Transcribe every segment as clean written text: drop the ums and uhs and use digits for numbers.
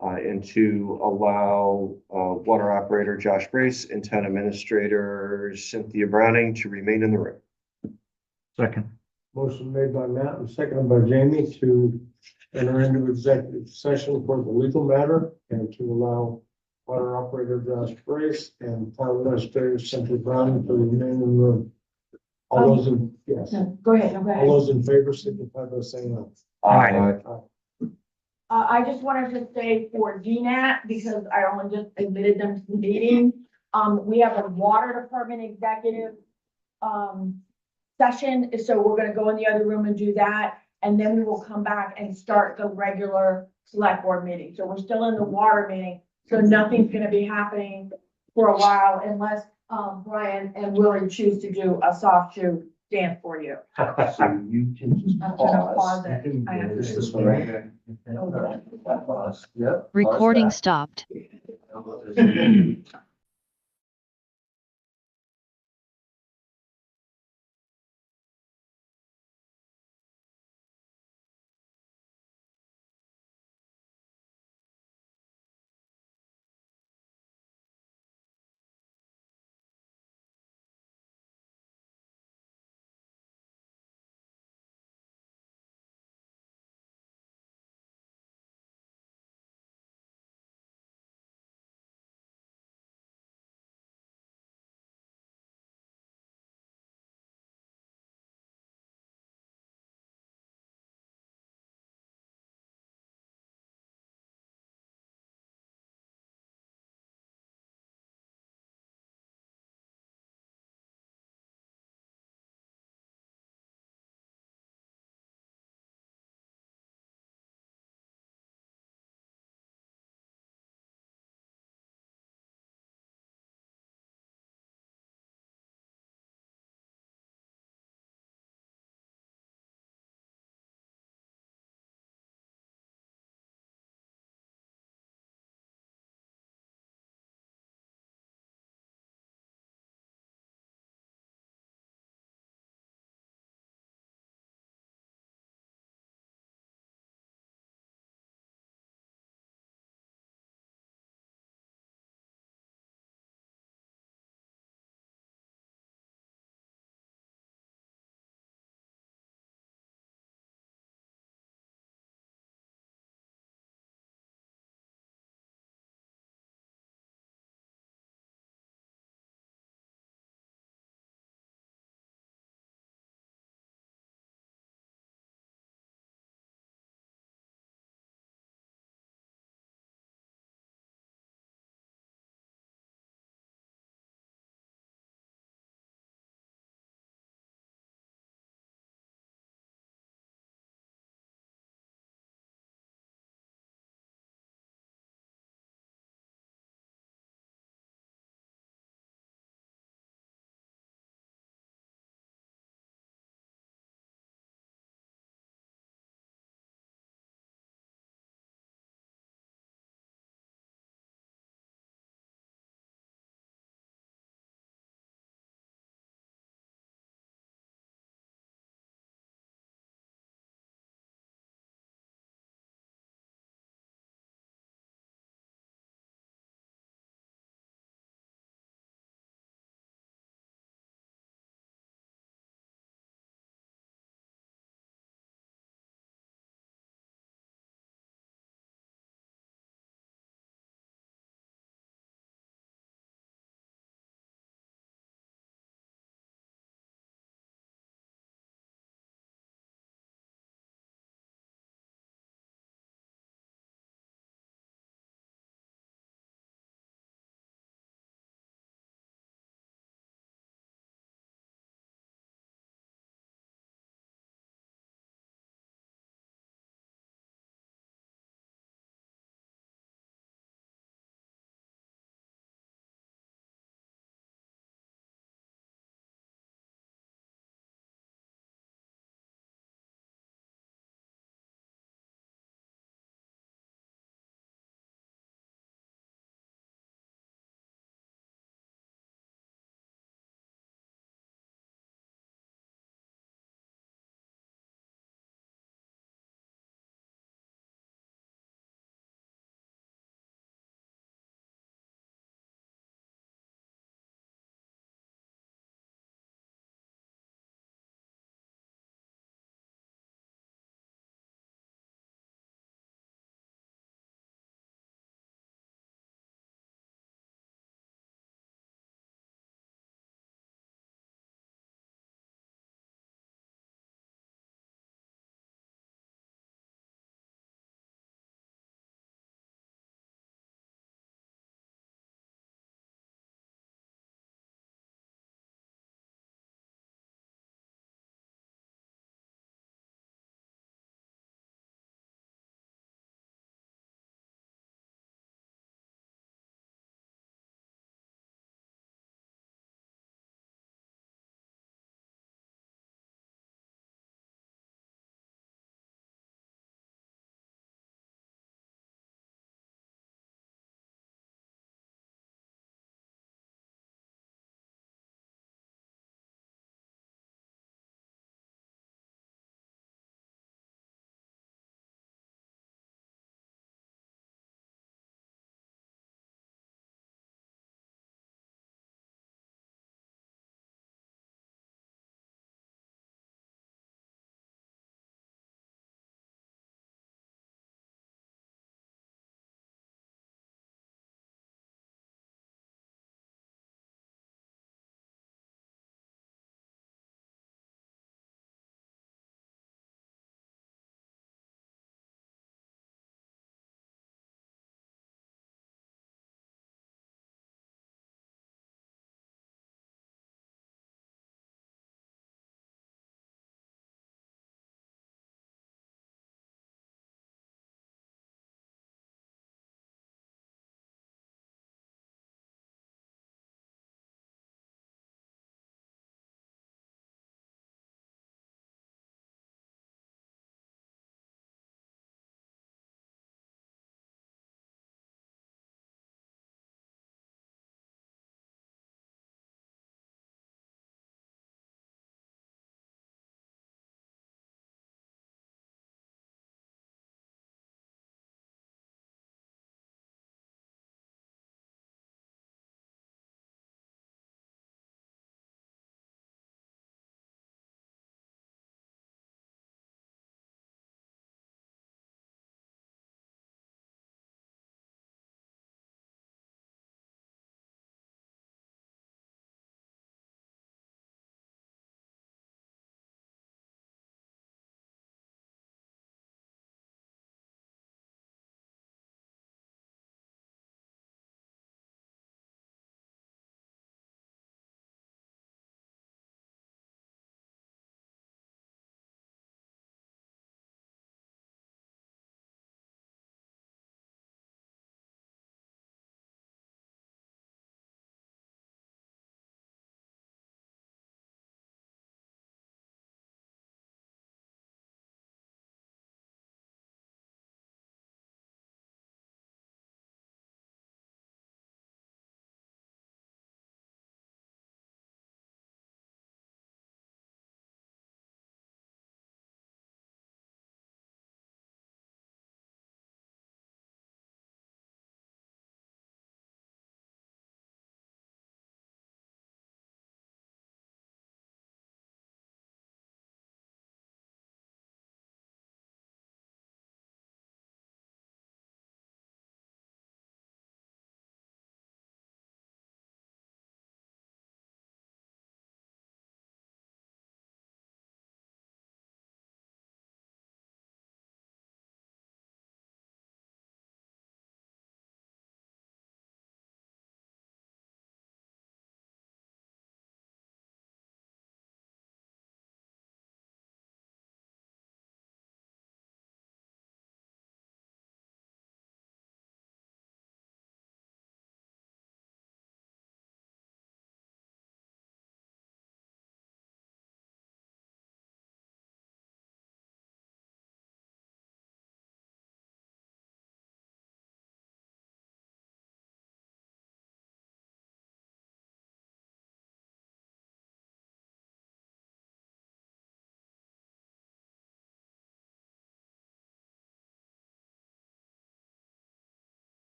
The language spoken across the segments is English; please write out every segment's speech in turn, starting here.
and to allow water operator Josh Brace and town administrator Cynthia Browning to remain in the room. Second. Motion made by Matt and seconded by Jamie to enter into executive session for the legal matter and to allow water operator Josh Brace and town administrator Cynthia Brown to remain in the room. All those in, yes, No, go ahead, no, go all ahead. those in favor signify by saying Aye. I just wanted to say for DNAT, because I only just admitted them to the meeting, we have a water department executive, session, so we're gonna go in the other room and do that, and then we will come back and start the regular select board meeting. So we're still in the water meeting, so nothing's gonna be happening for a while unless, Brian and Willie choose to do a soft shoe dance for you. So you can just I'm gonna pause it. I have This to. is what I. Yep. Recording stopped.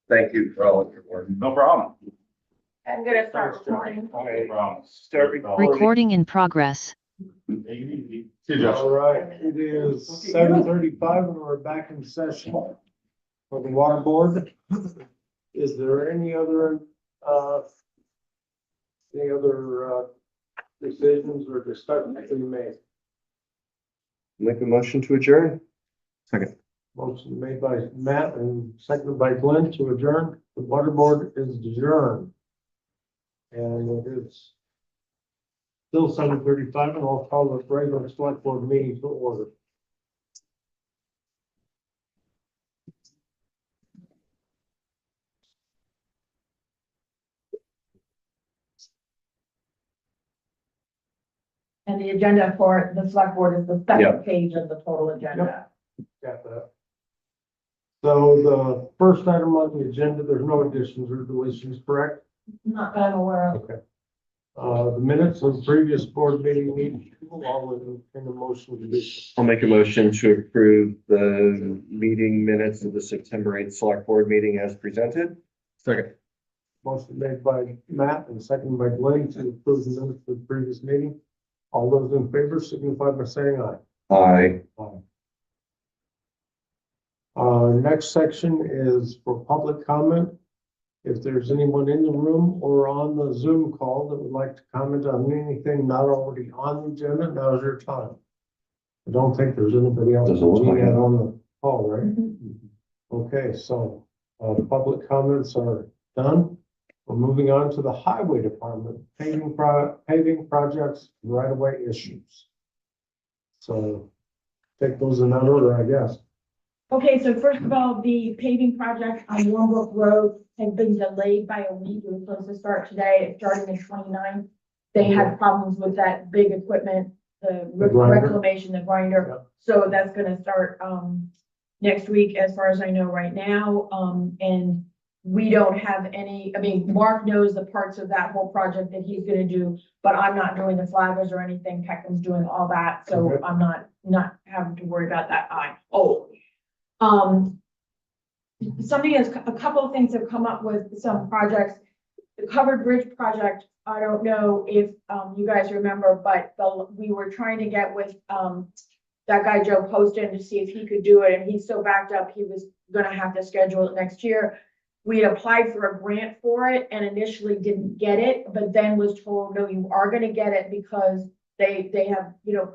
Thank you for all of your work. No problem. I'm gonna start recording. All right, Problem. start recording. Recording in progress. See you, Josh. All right, it is 7:35 and we're back in session for the water board. Is there any other decisions or discussions to be made? Make a motion to adjourn. Second. Motion made by Matt and seconded by Glenn to adjourn. The water board is adjourned. And it is still 7:35 and I'll call the regular select board meeting to order. And the agenda for the select board is the Yeah. second page of the total agenda. Got that. So the first item on the agenda, there's no additions or deletions, correct? Not that I'm aware of. Okay. The minutes of the previous board meeting need all in the motion to do. I'll make a motion to approve the meeting minutes of the September 8th select board meeting as presented. Second. Motion made by Matt and seconded by Glenn to approve the minutes of the previous meeting. All those in favor signify by saying aye. Aye. Next section is for public comment. If there's anyone in the room or on the Zoom call that would like to comment on anything not already on the agenda, now's your time. I don't think there's anybody else Doesn't look like it. on the call, right? Okay, so, the public comments are done. We're moving on to the highway department, paving projects, right-of-way issues. So take those in that order, I guess. Okay, so first of all, the paving project on Warmbrook Road has been delayed by a week. It was supposed to start today. It started the 29th. They had problems with that big equipment, the grinder. reclamation, the grinder. Yep. So that's gonna start, next week, as far as I know right now. And we don't have any, I mean, Mark knows the parts of that whole project that he's gonna do, but I'm not doing the flaggers or anything. Peckham's doing all that, so Okay. I'm not having to worry about that. A couple of things have come up with some projects. The covered bridge project, I don't know if, you guys remember, but we were trying to get with, that guy Joe Poston to see if he could do it, and he's so backed up, he was gonna have to schedule it next year. We applied for a grant for it and initially didn't get it, but then was told, no, you are gonna get it because they have,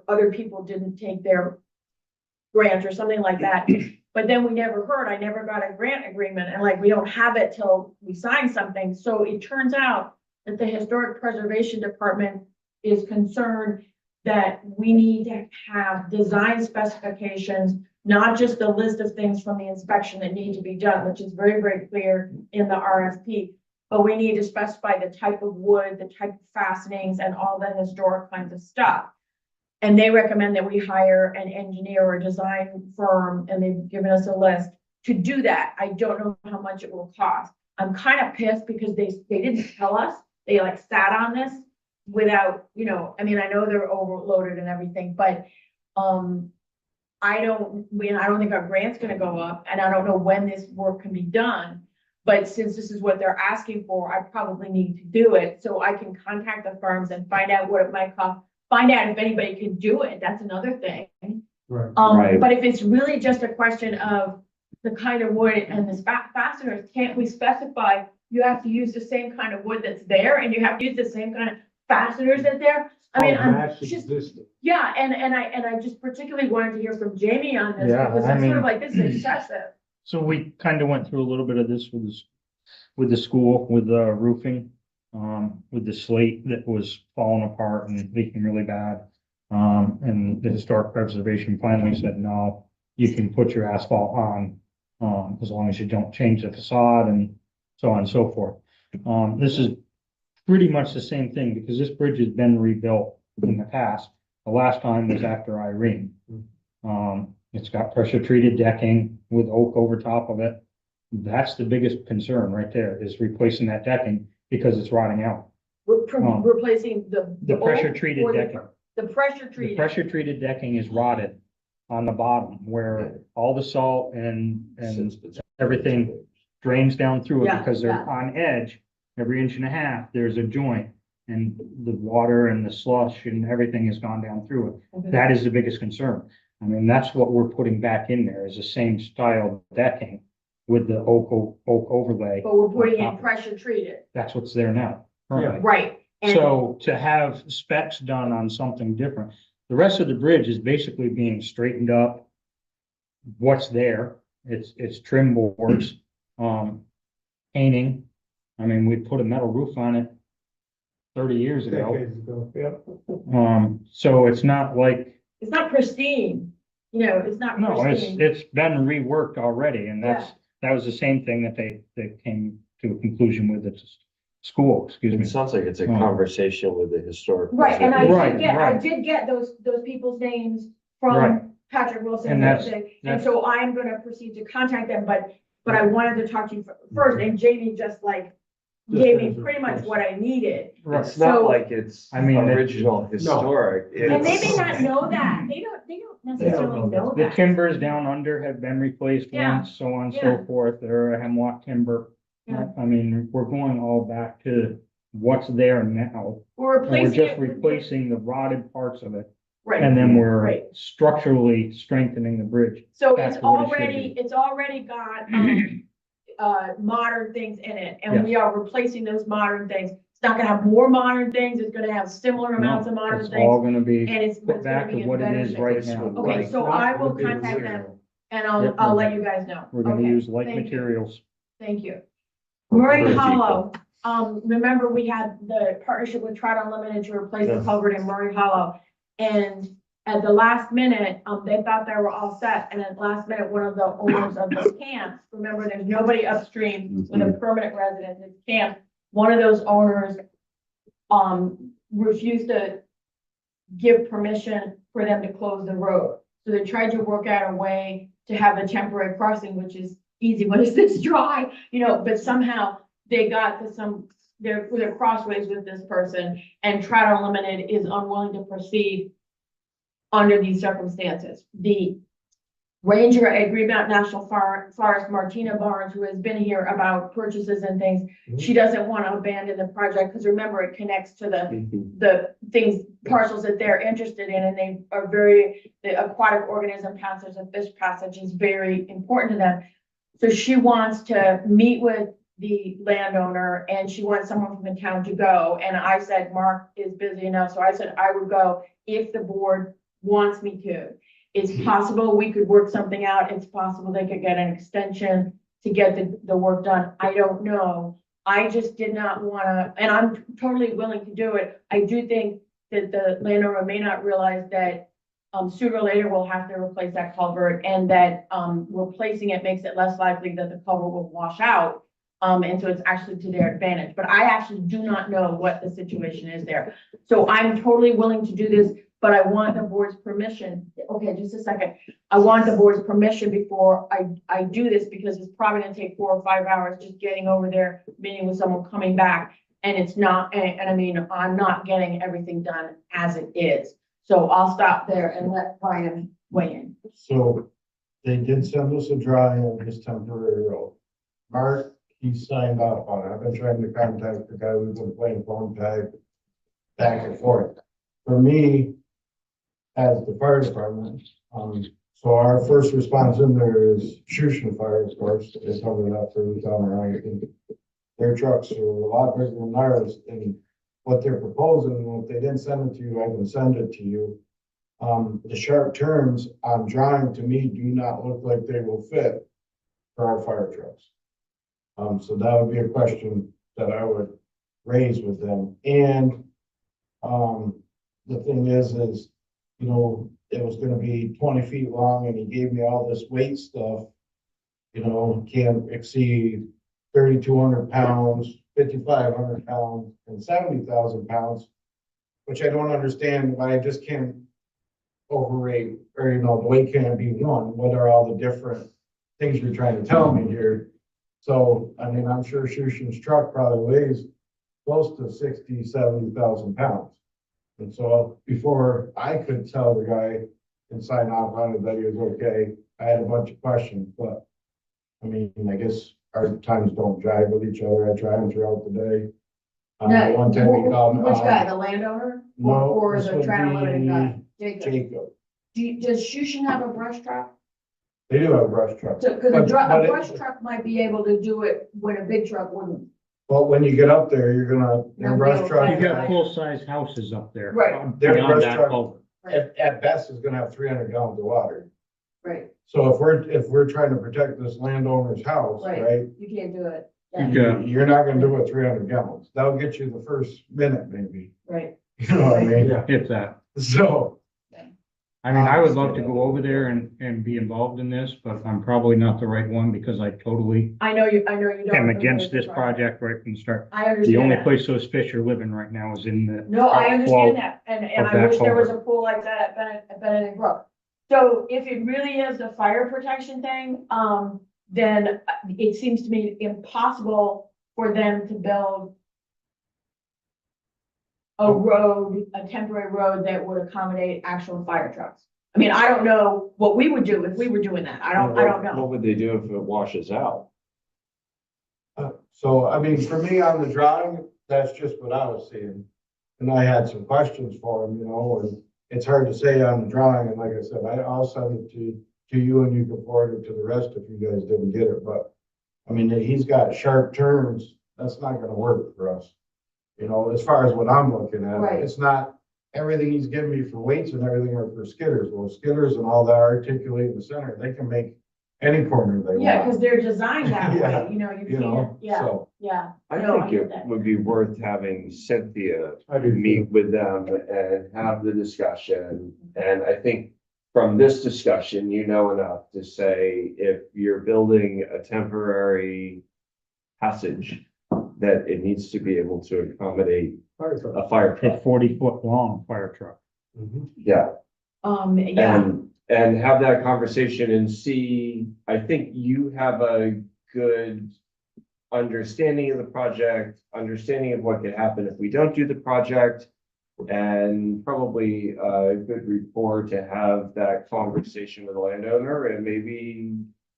other people didn't take their grant or something like that. But then we never heard, I never got a grant agreement, and we don't have it till we sign something. So it turns out that the Historic Preservation Department is concerned that we need to have design specifications, not just the list of things from the inspection that need to be done, which is very, very clear in the RFP. But we need to specify the type of wood, the type of fastenings, and all the historic kinds of stuff. And they recommend that we hire an engineer or design firm, and they've given us a list to do that. I don't know how much it will cost. I'm kind of pissed because they didn't tell us. They sat on this without, I know they're overloaded and everything, but I don't think our grant's gonna go up, and I don't know when this work can be done. But since this is what they're asking for, I probably need to do it, so I can contact the firms and find out what it might cost. Find out if anybody can do it. That's another thing. Right. Right. But if it's really just a question of the kind of wood and the fasteners, can't we specify you have to use the same kind of wood that's there and you have to use the same kind of fasteners that's there? Match just, existing. yeah, and I just particularly wanted to hear from Jamie on this, Yeah, because I it's sort of mean- like, this is excessive. So we kind of went through a little bit of this with the school, with the roofing, with the slate that was falling apart and leaking really bad. And the Historic Preservation finally said, no, you can put your asphalt on, as long as you don't change the facade and so on and so forth. This is pretty much the same thing because this bridge has been rebuilt in the past. The last time was after Irene. It's got pressure treated decking with oak over top of it. That's the biggest concern right there, is replacing that decking because it's rotting out. Replacing the. The old pressure treated or the- decking. The pressure The treated. pressure treated decking is rotted on the bottom where all the salt and everything drains down through it Yeah, because they're yeah. on edge. Every inch and a half, there's a joint and the water and the slush and everything has gone down through it. Okay. That is the biggest concern. I mean, that's what we're putting back in there is the same style decking with the oak overlay. But we're putting on in top of it. pressure treated, That's what's there now. currently. right? And So to have specs done on something different, the rest of the bridge is basically being straightened up. What's there, it's trim boards, painting. I mean, we put a metal roof on it 30 years ago. Decades ago, yeah. So it's not like, it's not pristine, it's not no, pristine. it's been reworked already, and that was the same thing that they came to a conclusion with at school, excuse It me. sounds like it's a Oh. conversation with the historic. Right, and I Right, did get, right. those people's names Right. from Patrick Wilson. And that's- And so I'm gonna proceed to contact them, but I wanted to talk to you first, and Jamie just gave me pretty much what I needed. Right. It's not So- like it's I mean, original historic. And they It's- may not know that, they don't necessarily know The that. timbers down under have been replaced Yeah. once, so on and Yeah. so forth. They're a hemlock timber. Yeah. I mean, we're going all back to what's there now. We're And we're replacing just it. with- replacing the rotted parts of it. Right. And then we're Right. structurally strengthening the bridge. So That's it's what it should already got, modern things in it, and Yes. we are replacing those modern things. It's not gonna have more modern things, it's gonna have similar amounts of modern It's things, all gonna be and it's put gonna back be to in what it better is shape. right now. Okay, so I will contact them, and Yep. I'll let you guys know. We're gonna Okay, use like thank you. materials. Thank you. Murray Very Hollow, remember we had the partnership with Trout Unlimited to replace the Yes. culvert in Murray Hollow. And at the last minute, they thought they were all set, and at the last minute, one of the owners of the camp, remember, there's nobody upstream with a permanent residence, it's camp. One of those owners, refused to give permission for them to close the road. So they tried to work out a way to have a temporary crossing, which is easy when it's this dry, but somehow they got to they're crossways with this person, and Trout Unlimited is unwilling to proceed under these circumstances. The ranger at Green Mountain National Forest, Martina Barnes, who has been here about purchases and things, she doesn't want to abandon the project, because remember, it connects to the parcels that they're interested in, and they are the aquatic organism passage and fish passage is very important to them. So she wants to meet with the landowner, and she wants someone from the town to go. And I said, Mark is busy enough, so I said I would go if the board wants me to. It's possible we could work something out. It's possible they could get an extension to get the work done. I don't know. I just did not want to, and I'm totally willing to do it. I do think that the landowner may not realize that sooner or later we'll have to replace that culvert, and that replacing it makes it less likely that the culvert will wash out. And so it's actually to their advantage, but I actually do not know what the situation is there. So I'm totally willing to do this, but I want the board's permission. Okay, just a second. I want the board's permission before I do this, because it's probably gonna take 4 or 5 hours just getting over there, meeting with someone, coming back. And it's not, and I mean, I'm not getting everything done as it is. So I'll stop there and let Brian weigh in. So they did send us a drawing of this temporary road. Mark, he signed off on it. I've been trying to contact the guy, we've been playing phone tag back and forth. For me, as the fire department, so our first response in there is Shushan Fire, of course, they covered that for the town of Arlington. Their trucks are a lot bigger than ours, and what they're proposing, if they didn't send it to you, I can send it to you. The sharp turns on drawing to me do not look like they will fit for our fire trucks. So that would be a question that I would raise with them. And, the thing is, it was gonna be 20 feet long, and he gave me all this weight stuff. Can't exceed 3,200 pounds, 5,500 pounds, and 70,000 pounds, which I don't understand why I just can't overrate, or, the weight can't be one. What are all the different things you're trying to tell me here? So, I mean, I'm sure Shushan's truck probably weighs close to 60, 70,000 pounds. And so before I could tell the guy, and sign off on it that he was okay. I had a bunch of questions, but I mean, I guess our times don't jive with each other. I try them throughout the day. No, One time he called. which guy, the landowner? No, Or this the would Trout Unlimited guy? be Jacob. Jacob. Does Shushin have a brush truck? They do have a brush truck. So, cause But- but a it- brush truck might be able to do it when a big truck wouldn't. But when you get up there, you're gonna, their They'll brush be able truck. to- You've got full-size houses up there. Right. Their Beyond brush that truck- culvert. At best is gonna have 300 gallons of water. Right, So if we're trying to protect this landowner's house, Right. right? you can't do it. Yeah. You're not gonna do it 300 gallons. That'll get you the first minute maybe. Right, You know what I mean? Yeah. If that. So, I mean, I would love to go over there and be involved in this, but I'm probably not the right one because I totally I know you don't. am against this project right from the start. I The understand only that. place those fish are living right now is in the. No, I flow. understand that, and of I that wish there was a culvert. pool like that at Benedict Brook. So if it really is the fire protection thing, then it seems to me impossible for them to build a road, a temporary road that would accommodate actual fire trucks. I mean, I don't know what we would do if we were doing that. I don't What know. would they do if it washes out? so I mean, for me on the drawing, that's just what I was seeing. And I had some questions for him, and it's hard to say on the drawing. And like I said, I'll send it to you and you can forward it to the rest if you guys didn't get it. But I mean, he's got sharp turns. That's not gonna work for us. As far as what I'm looking at, Right. it's not everything he's giving me for weights and everything are for skidders. Well, skidders and all that articulate in the center, they can make any corner they want. Yeah, because they're designed that Yeah, way, you can't, yeah, So, yeah. I No, think get it that. would be worth having Cynthia I do. meet with them and have the discussion. And I think from this discussion, you know enough to say if you're building a temporary passage, that it needs to be able to accommodate Fire truck. a fire A truck. 40-foot long fire truck. Mhm. Yeah. Yeah, And have that conversation and see, I think you have a good understanding of the project, understanding of what could happen if we don't do the project. And probably a good rapport to have that conversation with the landowner and maybe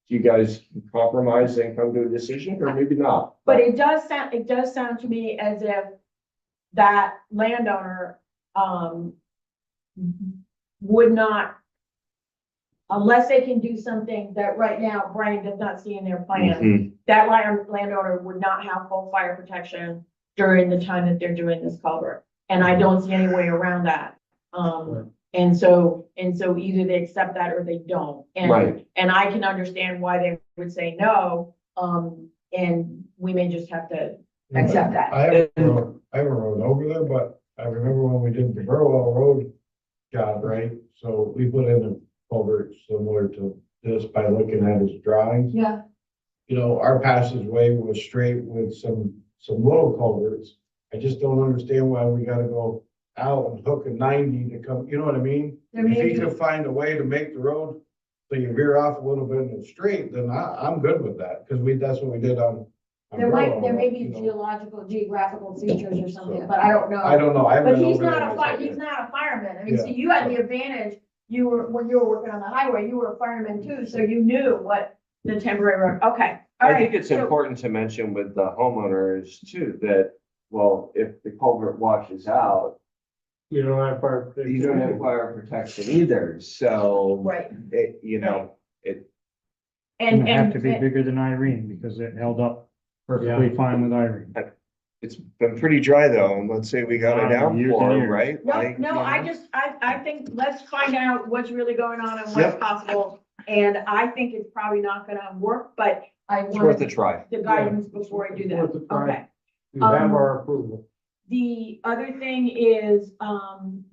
you guys can compromise and come to a decision or maybe not. but it does sound to me as if that landowner, would not, unless they can do something that right now Brian does not see in their plan, Mhm. that landowner would not have full fire protection during the time that they're doing this culvert. And I don't see any way around that. And so either they accept that or they don't. Right. And I can understand why they would say no, and we may just have to accept that. I haven't rode over there, but I remember when we did the Burwell Road job, right? So we put in a culvert similar to this by looking at his drawings. Yeah, Our passageway was straight with some little culverts. I just don't understand why we gotta go out and hook a 90 to come, you know what I mean? there If may he be, could find a way to make the road so you veer off a little bit and it's straight, then I'm good with that, because that's what we did on. there may be you know. geographical features or something, So, but I don't know. I don't know, I haven't But been he's over there not myself he's yet. not a fireman. I mean, Yeah. see, you had the advantage, when you were working on the highway, you were a fireman too, so you knew what the temporary road, okay. All I right, think it's so- important to mention with the homeowners too, that, well, if the culvert washes out, You don't have fire you don't have protection. fire protection either, so Right, it, It and, would have and, to be bigger than Irene because it held up perfectly fine with Irene. It's been pretty dry though, and let's say we got a Years and downpour, years. right? no, Like, no, you I know? just, I think, let's find out what's really going on and what's Yep. possible. And I think it's probably not gonna work, but I It's worth a want try. the guidance before I do that, Worth a try. okay. You have our approval. The other thing is,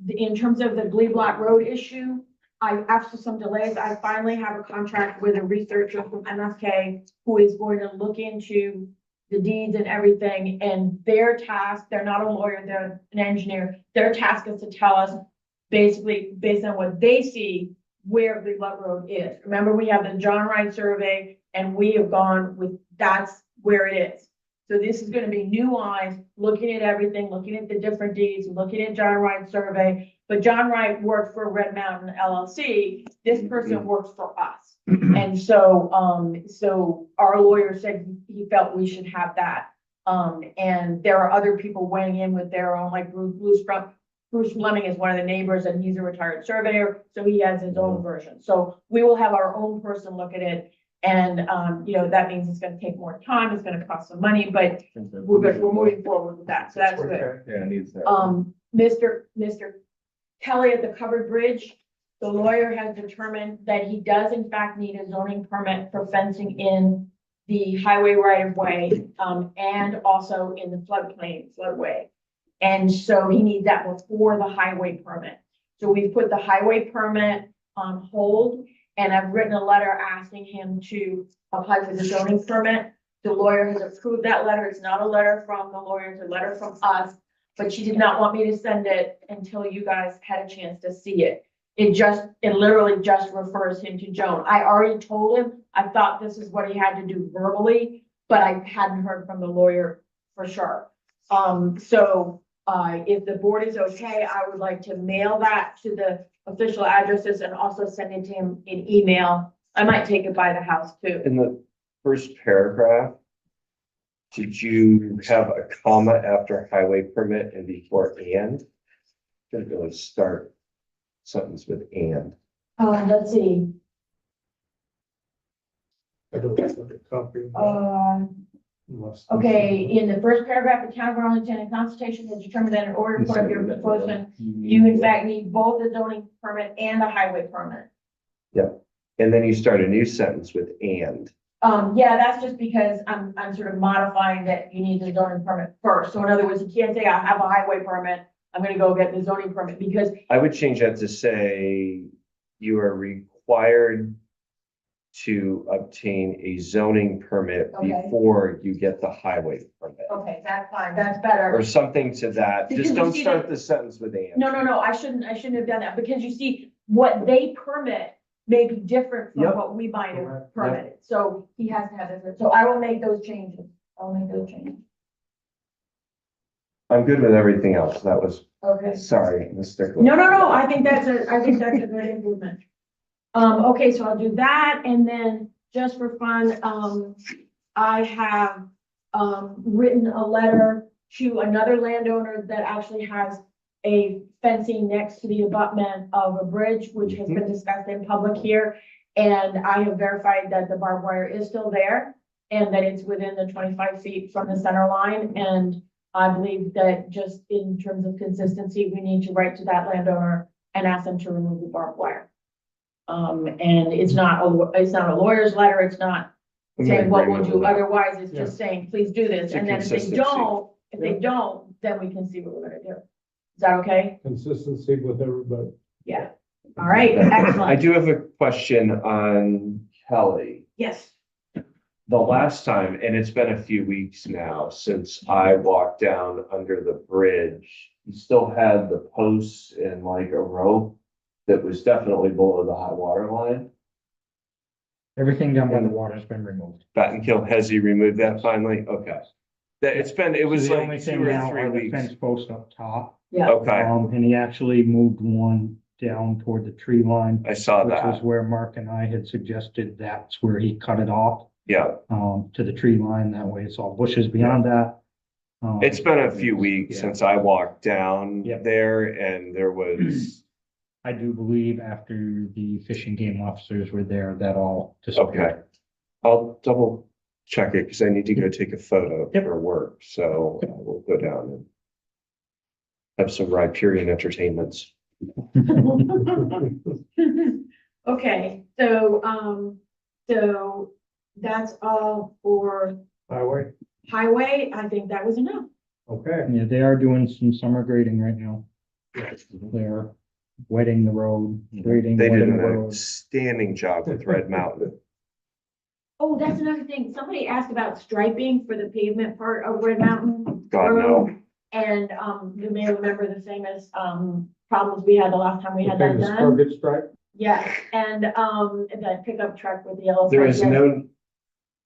in terms of the Glee Block Road issue, after some delays, I finally have a contract with a researcher from MSK who is going to look into the deeds and everything, and their task, they're not a lawyer, they're an engineer, their task is to tell us basically, based on what they see, where Glee Block Road is. Remember, we have the John Wright survey, and we have gone with, that's where it is. So this is gonna be new eyes, looking at everything, looking at the different deeds, looking at John Wright's survey. But John Wright worked for Red Mountain LLC. This person works for us. And so, so our lawyer said he felt we should have that. And there are other people weighing in with their own, like Bruce Fleming is one of the neighbors and he's a retired surveyor, so he has his own version. So we will have our own person look at it. And, you know, that means it's gonna take more time, it's gonna cost some money, but we're good, we're moving forward with that, so that's good. Yeah, it needs that. Mr. Kelly at the covered bridge, the lawyer has determined that he does in fact need a zoning permit for fencing in the highway right of way, and also in the floodway. And so he needs that before the highway permit. So we've put the highway permit on hold, and I've written a letter asking him to apply for the zoning permit. The lawyer has approved that letter. It's not a letter from the lawyer, it's a letter from us, but she did not want me to send it until you guys had a chance to see it. It literally just refers him to Joan. I already told him, I thought this is what he had to do verbally, but I hadn't heard from the lawyer for sure. If the board is okay, I would like to mail that to the official addresses and also send it to him in email. I might take it by the house too. In the first paragraph, did you have a comma after highway permit and before and? Gonna go and start sentence with and. Let's see, I don't have a copy. okay, in the first paragraph, the town of Arlington in consultation has determined that in order for your proposal, you in fact need both a zoning permit and a highway permit. And then you start a new sentence with and. Yeah, that's just because I'm sort of modifying that you need the zoning permit first. So in other words, you can't say I have a highway permit, I'm gonna go get the zoning permit because, I would change that to say you are required to obtain a zoning permit Okay. before you get the highway permit. okay, that's fine, that's better. Or something to that. Because Just you don't see start that- the sentence with and. No, I shouldn't have done that because you see, what they permit may be different from Yep. what we might have Correct. permitted. So he has to have this, so I will make those changes. I'll make those changes. I'm good with everything else. That was, Okay. sorry, Mr. No, I think that's a good improvement. Okay, so I'll do that, and then just for fun, I have, written a letter to another landowner that actually has a fencing next to the abutment of a bridge, which has been discussed in public here. And I have verified that the barbed wire is still there and that it's within the 25 feet from the center line. And I believe that just in terms of consistency, we need to write to that landowner and ask them to remove the barbed wire. And it's not a lawyer's letter. It's not saying what we'll do otherwise. It's just saying, please do this. It's a And then if they consistency. don't, then we can see what we're gonna do. Is that okay? Consistency with everybody. Yeah. All right, I excellent. do have a question on Kelly. Yes. The last time, and it's been a few weeks now since I walked down under the bridge, you still had the posts and like a rope that was definitely below the high water line. Everything down by the water's been removed. Battenkill, has he removed that finally? Okay. That, it was The only like thing 2 or now 3 are the weeks. fence posts up top. Yeah. Okay, And he actually moved one down toward the tree line, I saw which was that. where Mark and I had suggested that's where he cut it off, Yeah, to the tree line. That way it's all bushes beyond that. it's been a few weeks Yeah. since I walked down Yep. there and there was, I do believe after the fish and game officers were there, that all disappeared. okay. I'll double check it because I need to go take a photo Yep. for work, so we'll go down and have some Riparian entertainments. Okay, so that's all for Highway, highway. I think that was enough. okay. Yeah, they are doing some summer grading right now. They're wetting the road, grading, They did wetting an the road. outstanding job with Red Mountain. Oh, that's another thing. Somebody asked about striping for the pavement part of Red Mountain. God, no. Road. And, you may remember the famous, problems we had the last time we had that Famous done. target strike. Yes, and, the pickup truck with the yellow. There stripe, is yes. no,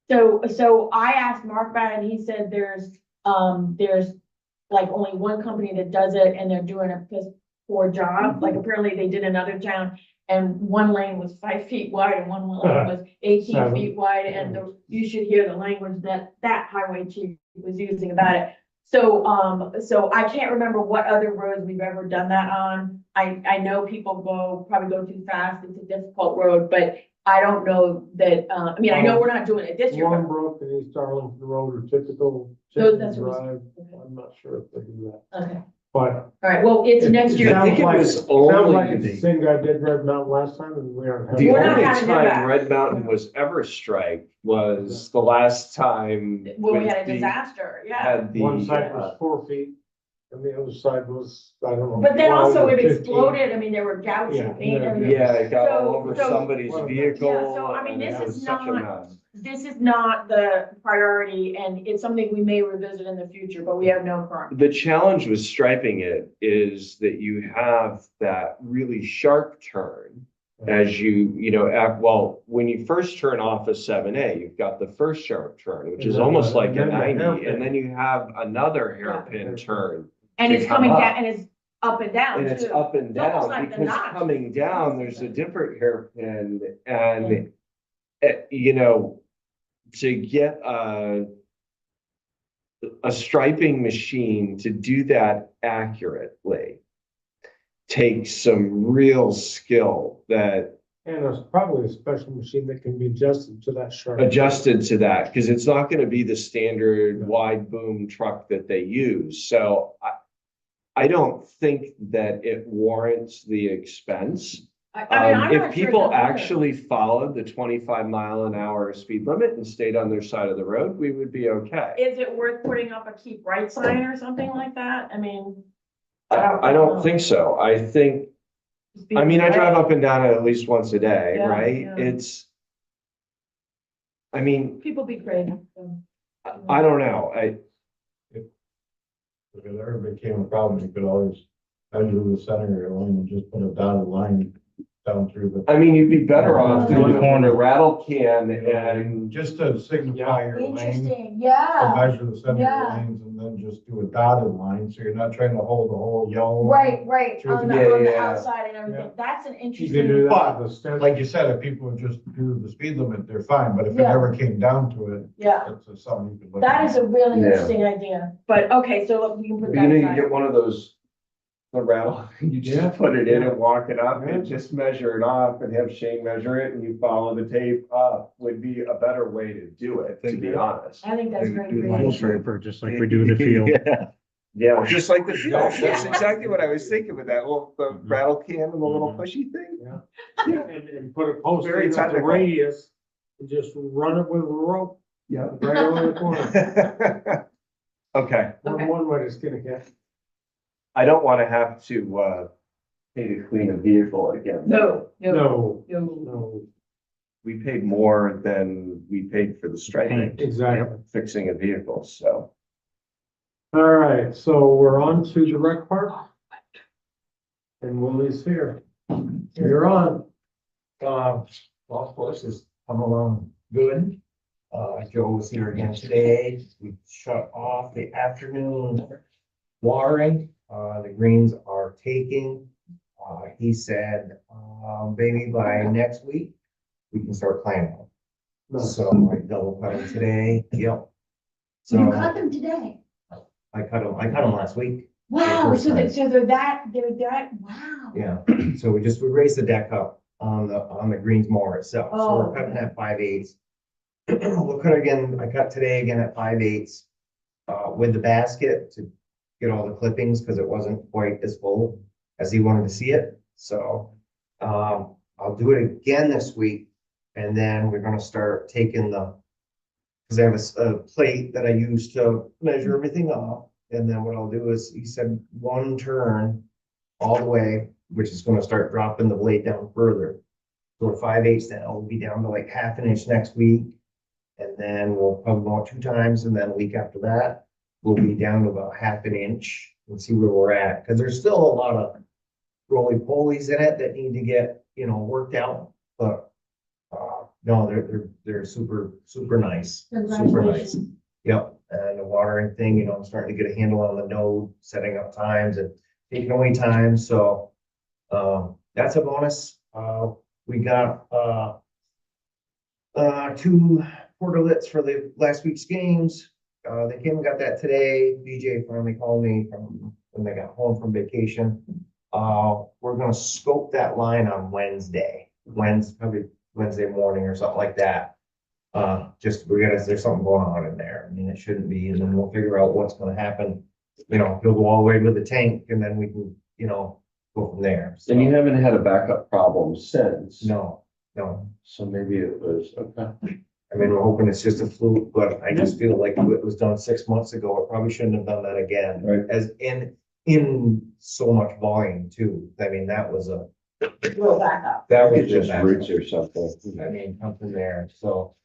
So I asked Mark about it and he said there's like only one company that does it and they're doing a piss poor job. Like apparently they did another town and one lane was 5 feet wide and one lane was 18 Seven. feet wide. And you should hear the language that highway chief was using about it. So I can't remember what other roads we've ever done that on. I know people probably go too fast. It's a difficult road, but I don't know that, I mean, I know we're not doing it this year, but Warmbrook and East Arlington Road are typical. Those- that's what Drive. it's- I'm not sure if they do that, okay. but. All right, well, it's next It year. I think it sounds was Sounds like only it's the same guy did Red Mountain last time and we aren't. the We're not only having it back. time Red Mountain was ever striked was the last time. When we with had a the- disaster, yeah. Had the, One side was 4 feet and the other side was, I don't know. But then 12 also or it 15. exploded. I mean, there were gouts Yeah, and paint. yeah, I mean, yeah, it got all So- over so- somebody's Yeah, vehicle. so, I mean, and this it is was such a not- mess. This is not the priority and it's something we may revisit in the future, but we have no current. The challenge with striping it is that you have that really sharp turn as well, when you first turn off a 7A, you've got the first sharp turn, which is And then almost the- like and a then the 90, hairpin. and then you have another hairpin turn. And to it's come coming up. down and it's up and down And it's too. up and It's almost down like the because notch. coming down, there's a different hairpin Yeah. and, to get a striping machine to do that accurately takes some real skill that And there's probably a special machine that can be adjusted to that sharp. adjusted to that, because it's not going to be the standard wide boom truck that they use. So I don't think that it warrants the expense. I mean, I'm If not sure people it does either. actually followed the 25-mile-an-hour speed limit and stayed on their side of the road, we would be okay. Is it worth putting up a keep right sign or something like that? I mean. I don't think so. I think, I mean, I drive up and down it at least once a day, Yeah, right? yeah. I mean, People be crazy. so. I don't know. If it ever became a problem, you could always measure the center of your lane and just put a dotted line down through the. I mean, you'd be better off Through the doing it with corner. a rattle can and Just to signify your lane, Interesting, to yeah, measure the center of Yeah. your lanes and then just do a dotted line, so you're not trying to hold the whole yellow. right, Through on the- the Yeah. outside and Yeah. everything, That's an You can do interesting, that with the stencil. Like you said, if people would just do the speed limit, they're fine, but if it Yeah. ever came down to it, yeah, it's something you could look that at. is a really Yeah. interesting idea, but okay, so look, we can put you know, you that get aside. one of those, the rattle, you Yeah. just put it in and walk it up Yeah. and just measure it off and have Shane measure it and you follow the tape up would be a better way to do it, to be honest. I think that's very Do the creative. striper, just like we do the field. Yeah. Yeah, just like the field. That's Yeah. exactly what I was thinking with that little, the rattle can and the little pushy thing. And put a post Very in at the technical. radius and just run it with a rope Yeah. right over the corner. Okay, One way to skin a cat. I don't want to have to, pay to clean a vehicle again. No, no, No, no. no, We paid more than we paid for the striping, exactly. fixing a vehicle, so. All right, so we're on to the rec park. And Willie's here. You're on. Golf course has come along good. Joe was here again today. We shut off the afternoon watering. The greens are taking. He said, maybe by next week, we can start planting. So I double cut them today. Yep. You cut So them today, I cut them last week. wow, first so time. they're that, wow. Yeah, so we raised the deck up on the greens mower itself, so Oh, we're cutting at 5/8. We'll cut again, I cut today again at 5/8, with the basket to get all the clippings, because it wasn't quite as full as he wanted to see it, so. I'll do it again this week, and then we're gonna start taking because I have a plate that I use to measure everything off, and then what I'll do is, he said, one turn all the way, which is gonna start dropping the blade down further. So at 5/8 now, we'll be down to like 1/2 inch next week. And then we'll probably go out 2 times, and then a week after that, we'll be down to about 1/2 inch and see where we're at. Cause there's still a lot of roly polies in it that need to get, worked out, but no, they're super nice, super nice. Congratulations. Yep, and the watering thing, you know, I'm starting to get a handle on the node, setting up times and taking away times, so. That's a bonus. We got, two portalets for the last week's games. They came and got that today. BJ finally called me from when they got home from vacation. We're gonna scope that line on Wednesday, probably Wednesday morning or something like that. There's something going on in there. I mean, it shouldn't be, and then we'll figure out what's gonna happen. You know, he'll go all the way with the tank and then we can, you know, go from there. So, And you haven't had a backup problem since. no. So maybe it was, okay. I mean, we're hoping it's just a fluke, but I just feel like it was done 6 months ago. It probably shouldn't have done that again. Right. As in so much volume too. I mean, that was a, We'll back up. that was It's just just roots or something. I mean, something there, so.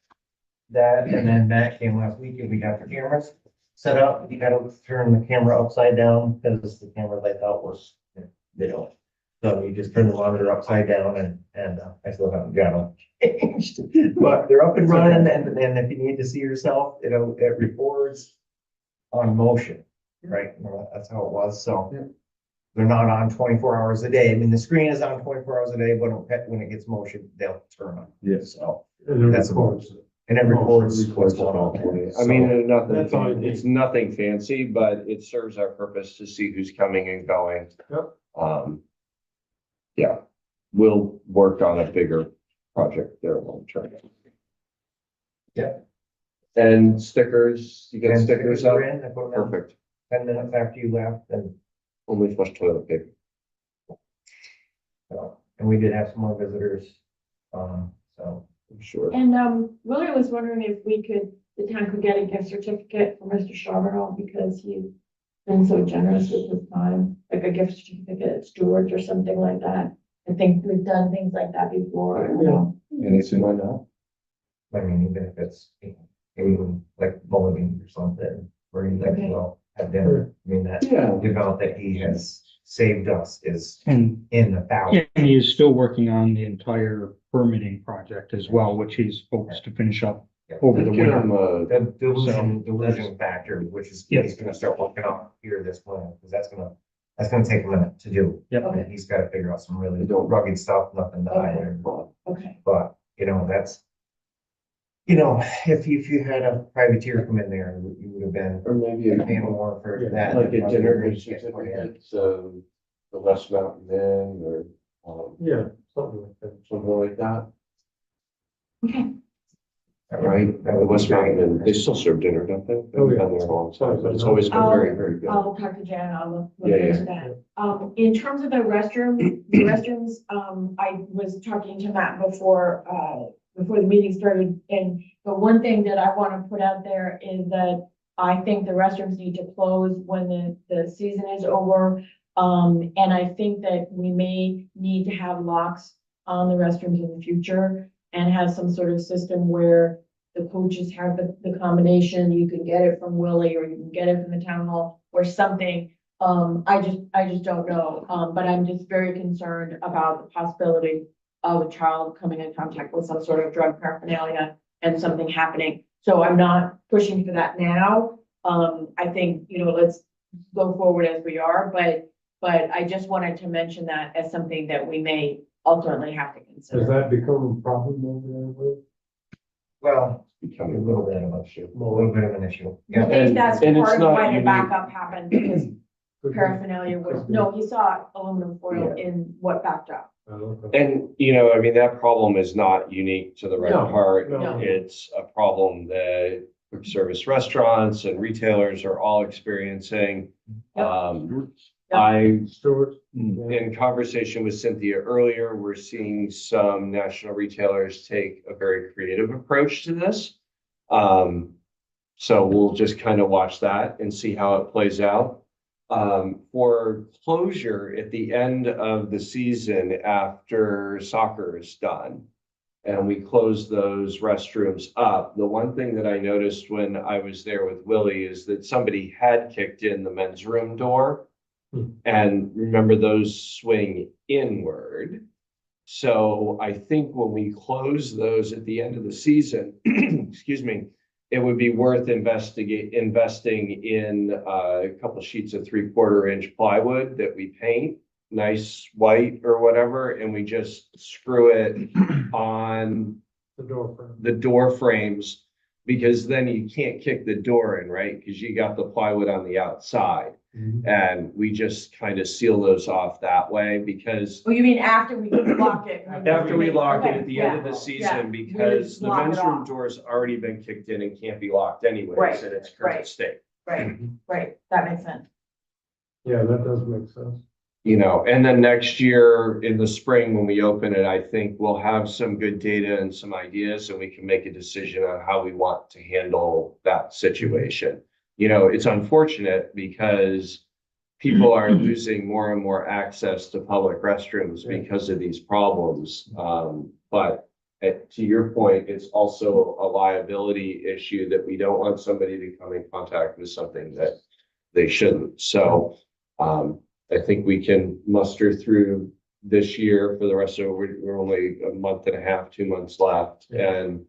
That, and then Matt came last week and we got the cameras set up. You gotta turn the camera upside down because the camera they thought was, they don't. So you just turn the monitor upside down and I still haven't got them changed. But they're up and running and if you need to see yourself, it records on motion, right? Well, that's how it was, so. They're not on 24 hours a day. I mean, the screen is on 24 hours a day, but when it gets motion, they'll turn on. Yeah. So, And That's of a- course. and it records Records what's going on. I mean, That's all you nothing, need. it's nothing fancy, but it serves our purpose to see who's coming and going. Yep. Yeah, we'll work on a bigger project there long term. Yeah. And stickers, you get And stickers up? are in, I put them in Perfect. 10 minutes after you left and, Only flush toilet paper. and we did have some more visitors. So, I'm sure. And, William was wondering if the town could get a gift certificate for Mr. Charbonneau because he's been so generous with his time, like a gift certificate at Stewart's or something like that. I think we've done things like that before, you know. Anything like that? I mean, even if it's, even like bowling or something, where you like, Okay. well, have dinner. I mean, that Yeah. the amount that he has saved us is And, in the thousands. and he is still working on the entire permitting project as well, which he's hopes to finish up over the Get winter. him a, The delusion factor, which is, Yeah. he's gonna start working on here this winter, because that's gonna take a minute to do. Yep. And he's gotta figure out some really rugged stuff, nothing to hide there. Okay. But, you know, that's, you know, if you had a privateer come in there, you would have been or maybe a paying more for Yeah, that. like a dinner Yeah. certificate, so the West Mountain Inn or, Yeah, something like that. something like that. Okay. Right, the West Mountain Inn, they still serve dinner, don't they? Oh, yeah. I've been there a long time, but it's always been very, very good. I'll talk to Jan, I'll look Yeah, into that. In terms of the restrooms, I was talking to Matt before the meeting started, but one thing that I want to put out there is that I think the restrooms need to close when the season is over. And I think that we may need to have locks on the restrooms in the future and have some sort of system where the coaches have the combination, you can get it from Willie or you can get it from the town hall or something. I just don't know, but I'm just very concerned about the possibility of a child coming in contact with some sort of drug paraphernalia and something happening. So I'm not pushing for that now. I think, you know, let's go forward as we are, but I just wanted to mention that as something that we may ultimately have to Has consider. that become a problem over there? Will? Well, Becoming a little bit of an issue, a little bit of an issue. I Yeah. think that's and it's part of not why the unique. backup happened, because Could be. paraphernalia was, no, he saw aluminum foil Yeah. in what backed up. Okay. And, you know, I mean, that problem is not unique to the Red No, Heart. no. It's a problem that quick service restaurants and retailers are all experiencing. Yep. Yep. I, Stuart? in conversation with Cynthia earlier, we're seeing some national retailers take a very creative approach to this. So we'll just kind of watch that and see how it plays out. For closure at the end of the season after soccer is done and we close those restrooms up, the one thing that I noticed when I was there with Willie is that somebody had kicked in the men's room door. And remember, those swing inward. So I think when we close those at the end of the season, excuse me, it would be worth investing in a couple of sheets of 3/4 inch plywood that we paint nice white or whatever, and we just screw it on The door frame. the door frames, because then you can't kick the door in, right? Because you got the plywood on the outside. And we just kind of seal those off that way, because Oh, you mean after we lock it? after we lock it Okay, at the end of yeah, the yeah. season, because the Lock it men's room off. door's already been kicked in and can't be locked anyways, Right, in its current right. state. Right, right, that makes sense. Yeah, that does make sense. You know, and then next year in the spring, when we open it, I think we'll have some good data and some ideas, and we can make a decision on how we want to handle that situation. You know, it's unfortunate because people are losing more and more access to public restrooms because of these problems. But to your point, it's also a liability issue that we don't want somebody to come in contact with something that they shouldn't. So, I think we can muster through this year for the rest of, we're only a month and a half, 2 months left. And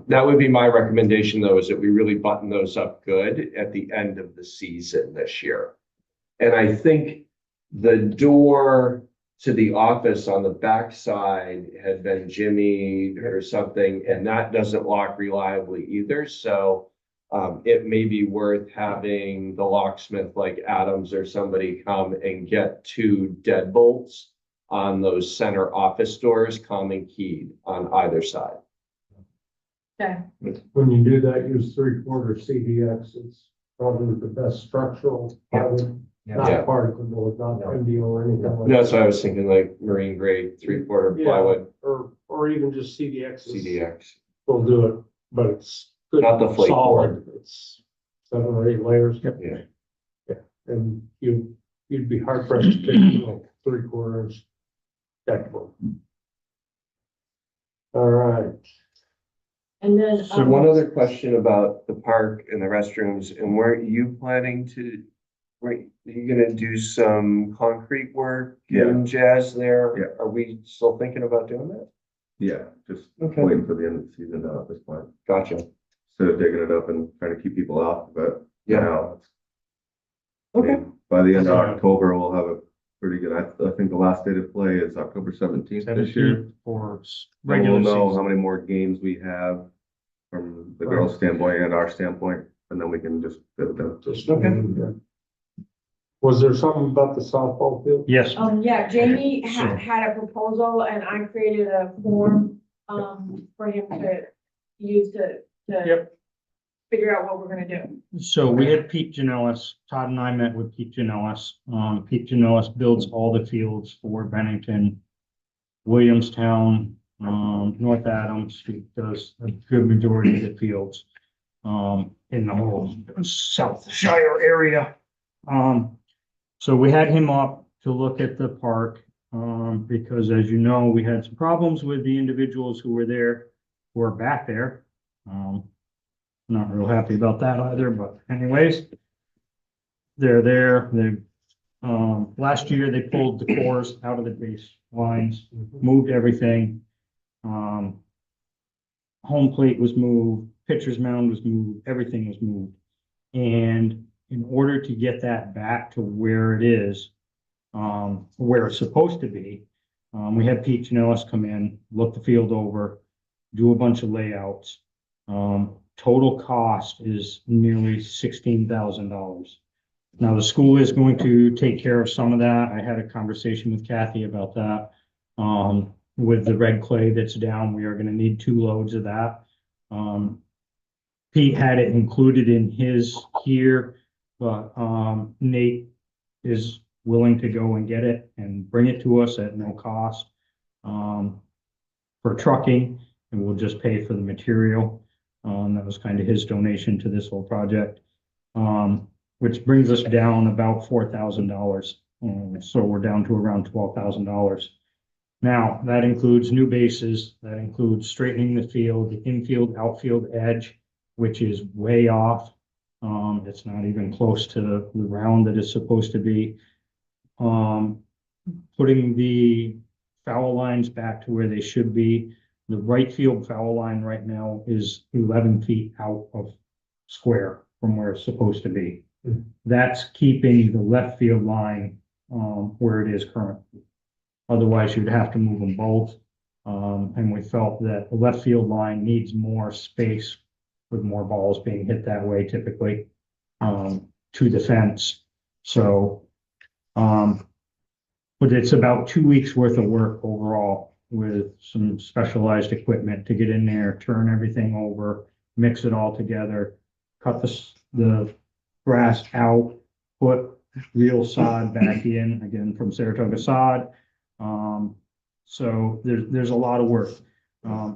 that would be my recommendation, though, is that we really button those up good at the end of the season this year. And I think the door to the office on the backside had been jimmied or something, and that doesn't lock reliably either. So it may be worth having the locksmith like Adams or somebody come and get 2 deadbolts on those center office doors, common keyed on either side. Okay, When you do that, use 3/4 CDX. It's probably the best structural. Plywood, Yeah. not particle board, not MDO or anything like that. That's what I was thinking, like marine grade 3/4 Yeah. plywood, Or even just CDX. CDX. Will do it, but it's good. Not the flake solid. It's 7 or 8 layers. Yeah. And you'd be hard pressed to take, 3/4 inch deck board. All right. and then. So one other question about the park and the restrooms, and were you planning to, were you gonna do some concrete work and jazz there? Yeah. Are we still thinking about doing that? Yeah, just Okay. waiting for the end of the season now at this point. Gotcha. Instead of digging it up and trying to keep people out, but Yeah. now. Okay. By the end of Yeah. October, we'll have a pretty good, I think the last day to play is October 17th this year. 17th for Then regular we'll know how season. many more games we have from the girls' standpoint and our standpoint, and then we can just fit it down. Okay. Was there something about the softball field? Yes, Yeah, Jamie Sure. had a proposal and I created a form, for him to use to Yep. figure out what we're gonna do. so we had Pete Janellis, Todd and I met with Pete Janellis. Pete Janellis builds all the fields for Bennington, Williamstown, North Adams. He does a good majority of the fields, in the whole South Shire area. So we had him up to look at the park, because as you know, we had some problems with the individuals who were there, who are back there. Not real happy about that either, but anyways, they're there. Last year they pulled the cores out of the base lines, moved everything. Home plate was moved, pitcher's mound was moved, everything was moved. And in order to get that back to where it is, where it's supposed to be, we had Pete Janellis come in, look the field over, do a bunch of layouts. Total cost is nearly $16,000. Now, the school is going to take care of some of that. I had a conversation with Kathy about that. With the red clay that's down, we are gonna need 2 loads of that. Pete had it included in his here, but, Nate is willing to go and get it and bring it to us at no cost. For trucking, and we'll just pay for the material. That was kind of his donation to this whole project. Which brings us down about $4,000. So we're down to around $12,000. Now, that includes new bases, that includes straightening the field, the infield, outfield edge, which is way off. It's not even close to the round that it's supposed to be. Putting the foul lines back to where they should be. The right field foul line right now is 11 feet out of square from where it's supposed to be. That's keeping the left field line, where it is currently. Otherwise, you'd have to move them both. And we felt that the left field line needs more space with more balls being hit that way typically, to the fence. So, but it's about 2 weeks worth of work overall with some specialized equipment to get in there, turn everything over, mix it all together, cut the grass out, put real sod back in, again, from Saratoga sod. So there's a lot of work.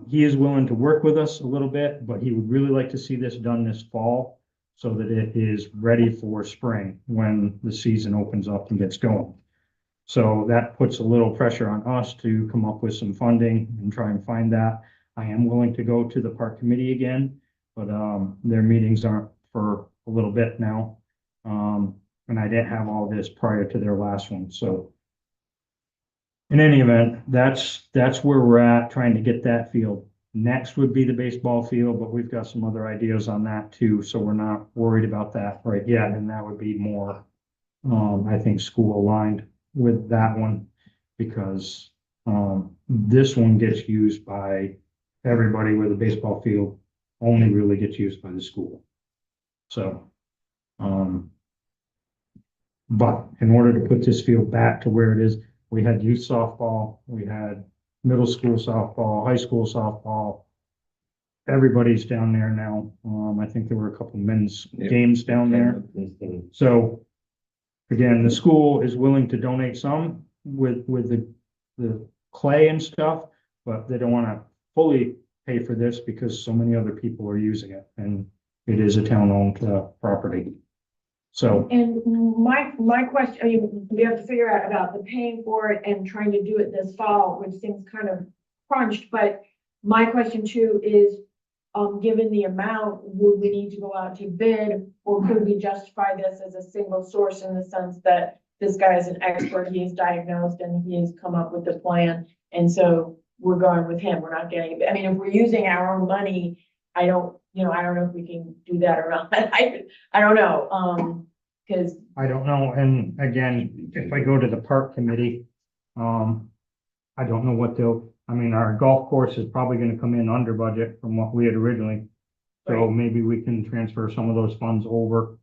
He is willing to work with us a little bit, but he would really like to see this done this fall so that it is ready for spring when the season opens up and gets going. So that puts a little pressure on us to come up with some funding and try and find that. I am willing to go to the park committee again, but their meetings aren't for a little bit now. And I didn't have all this prior to their last one, so. In any event, that's where we're at, trying to get that field. Next would be the baseball field, but we've got some other ideas on that too, so we're not worried about that right yet, and that would be more, I think, school aligned with that one, because, this one gets used by everybody, where the baseball field only really gets used by the school. So, but in order to put this field back to where it is, we had youth softball, we had middle school softball, high school softball. Everybody's down there now. I think there were a couple men's games down there. So again, the school is willing to donate some with the clay and stuff, but they don't want to fully pay for this because so many other people are using it, and it is a town-owned property. So, And my question, I mean, we have to figure out about the paying for it and trying to do it this fall, which seems kind of crunched, but my question too is, given the amount, would we need to go out to bid, or could we justify this as a single source in the sense that this guy is an expert, he is diagnosed and he has come up with the plan, and so we're going with him, we're not getting, I mean, if we're using our own money, I don't know if we can do that or not. I don't know, because. I don't know, and again, if I go to the park committee, I don't know what I mean, our golf course is probably gonna come in under budget from what we had originally. So Right. maybe we can transfer some of those funds over,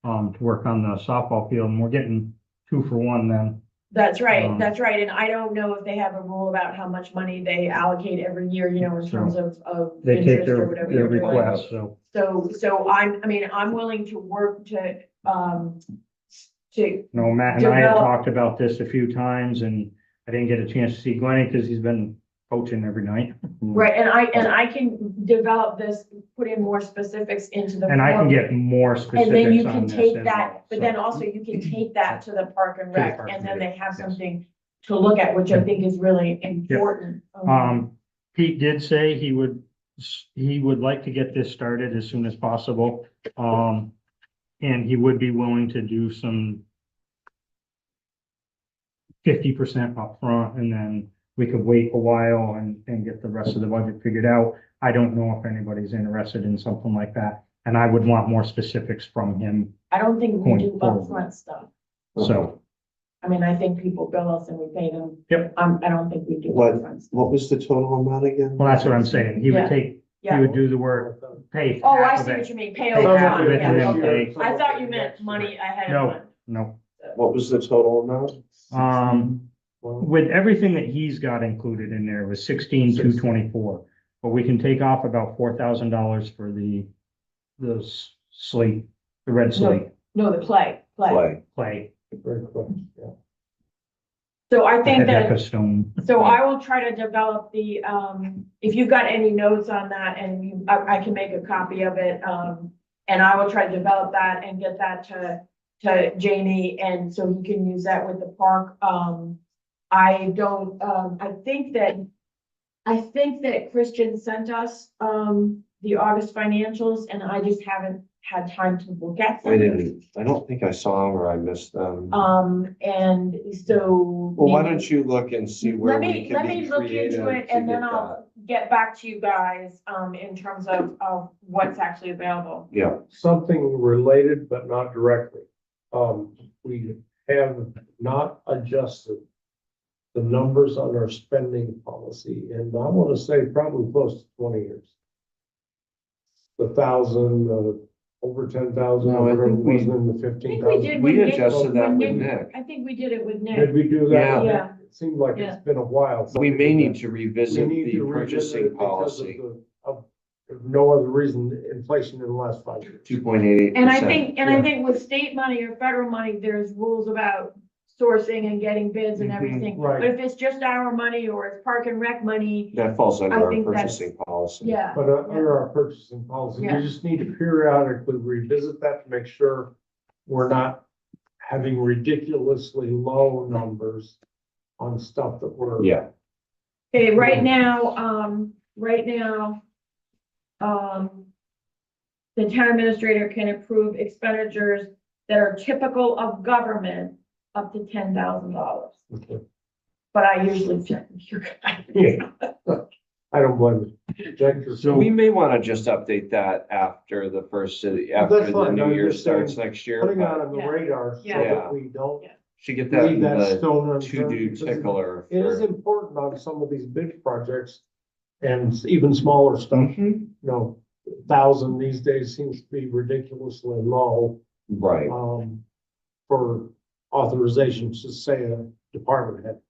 to work on the softball field, and we're getting 2 for 1 then. That's right, and I don't know if they have a rule about how much money they allocate every year, in terms of They take interest or their whatever they're doing. requests, so. So I'm willing to work to, No, Matt and I had Develop- talked about this a few times, and I didn't get a chance to see Glennie because he's been coaching every night. right, and I can develop this, put in more specifics into the. And I can form. get more specifics And then you on can this take as that, well, but so. then also you can take that to the park and To the rec, park and then committee, they have yes. something to look at, which I think is really important. Pete did say he would like to get this started as soon as possible. And he would be willing to do some 50% upfront, and then we could wait a while and get the rest of the budget figured out. I don't know if anybody's interested in something like that, and I would want more specifics from him. I don't think we do Going forward. upfront stuff. So, I mean, I think people bill us and we pay them. Yep. I don't think we do What- upfront stuff. What was the total amount again? well, that's what I'm saying. He Yeah. would he Yeah. would do the work, pay Oh, I half of see what it. you mean, pay Pay over half time, of it and yeah, then okay. pay. I thought you meant money ahead No. of time. No, What was the total amount? with everything that he's got included in there was 16,224. But we can take off about $4,000 for the slate, the red slate No, the clay. clay. Very quick, yeah. So I think that. Hideka stone. So I will try to develop the, if you've got any notes on that and I can make a copy of it. And I will try to develop that and get that to Jamie, and so he can use that with the park. I think that Christian sent us, the August financials, and I just haven't had time to look at I them. didn't, I don't think I saw them or I missed them. And so. Well, why maybe- don't you look and see where we Let can me be look creative into it to and then get that. I'll get back to you guys, in terms of what's actually available. Yeah, Something related but not directly. We have not adjusted the numbers on our spending policy, and I want to say probably close to 20 years. The 1,000, over 10,000, No, I whatever it think we- was in the I think 15,000. we did. we when Nick- adjusted that when with Nick. I think we did it with Did Nick. we do that? Yeah. It seemed like Yeah. it's been a while. since We may did need that. to We revisit need the to revisit it purchasing because policy, of if no other reason, inflation in the last 5 years. 2.88%. And I think with state money or federal money, there's rules about sourcing and getting bids and Mhm, everything. right. But if it's just our money or it's park and rec money, That falls under I our think that's- purchasing policy. yeah. But under our purchasing policy, we Yeah. just need to periodically revisit that to make sure we're not having ridiculously low numbers on stuff that we're. Yeah, Okay, right now, the town administrator can approve expenditures that are typical of government up to $10,000. Okay. But I usually check with you guys. Yeah. I don't blame you. Check your- so we may want to just update that after the first, after That's the fine. new I'm year just saying, starts next year. Putting that but on the Yeah. radar so Yeah. that we don't Should get that leave in that the stone unturned. to-do because tickler. It is for- important on some of these big projects and even smaller stuff, Mhm. 1,000 these days seems to be ridiculously low. Right, For authorization to say a department head.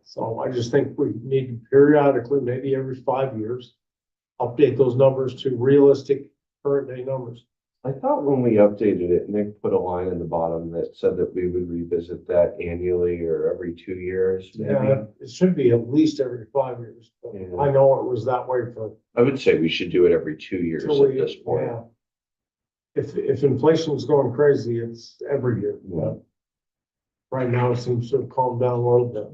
So I just think we need to periodically, maybe every 5 years, update those numbers to realistic current day numbers. I thought when we updated it, Nick put a line in the bottom that said that we would revisit that annually or every 2 years, maybe. Yeah, it should be at least every 5 years. But Yeah. I know it was that way for. I would say we should do it every 2 years till at we- this point. yeah. If inflation's going crazy, it's every year. Yeah. Right now, it seems to have calmed down a little bit.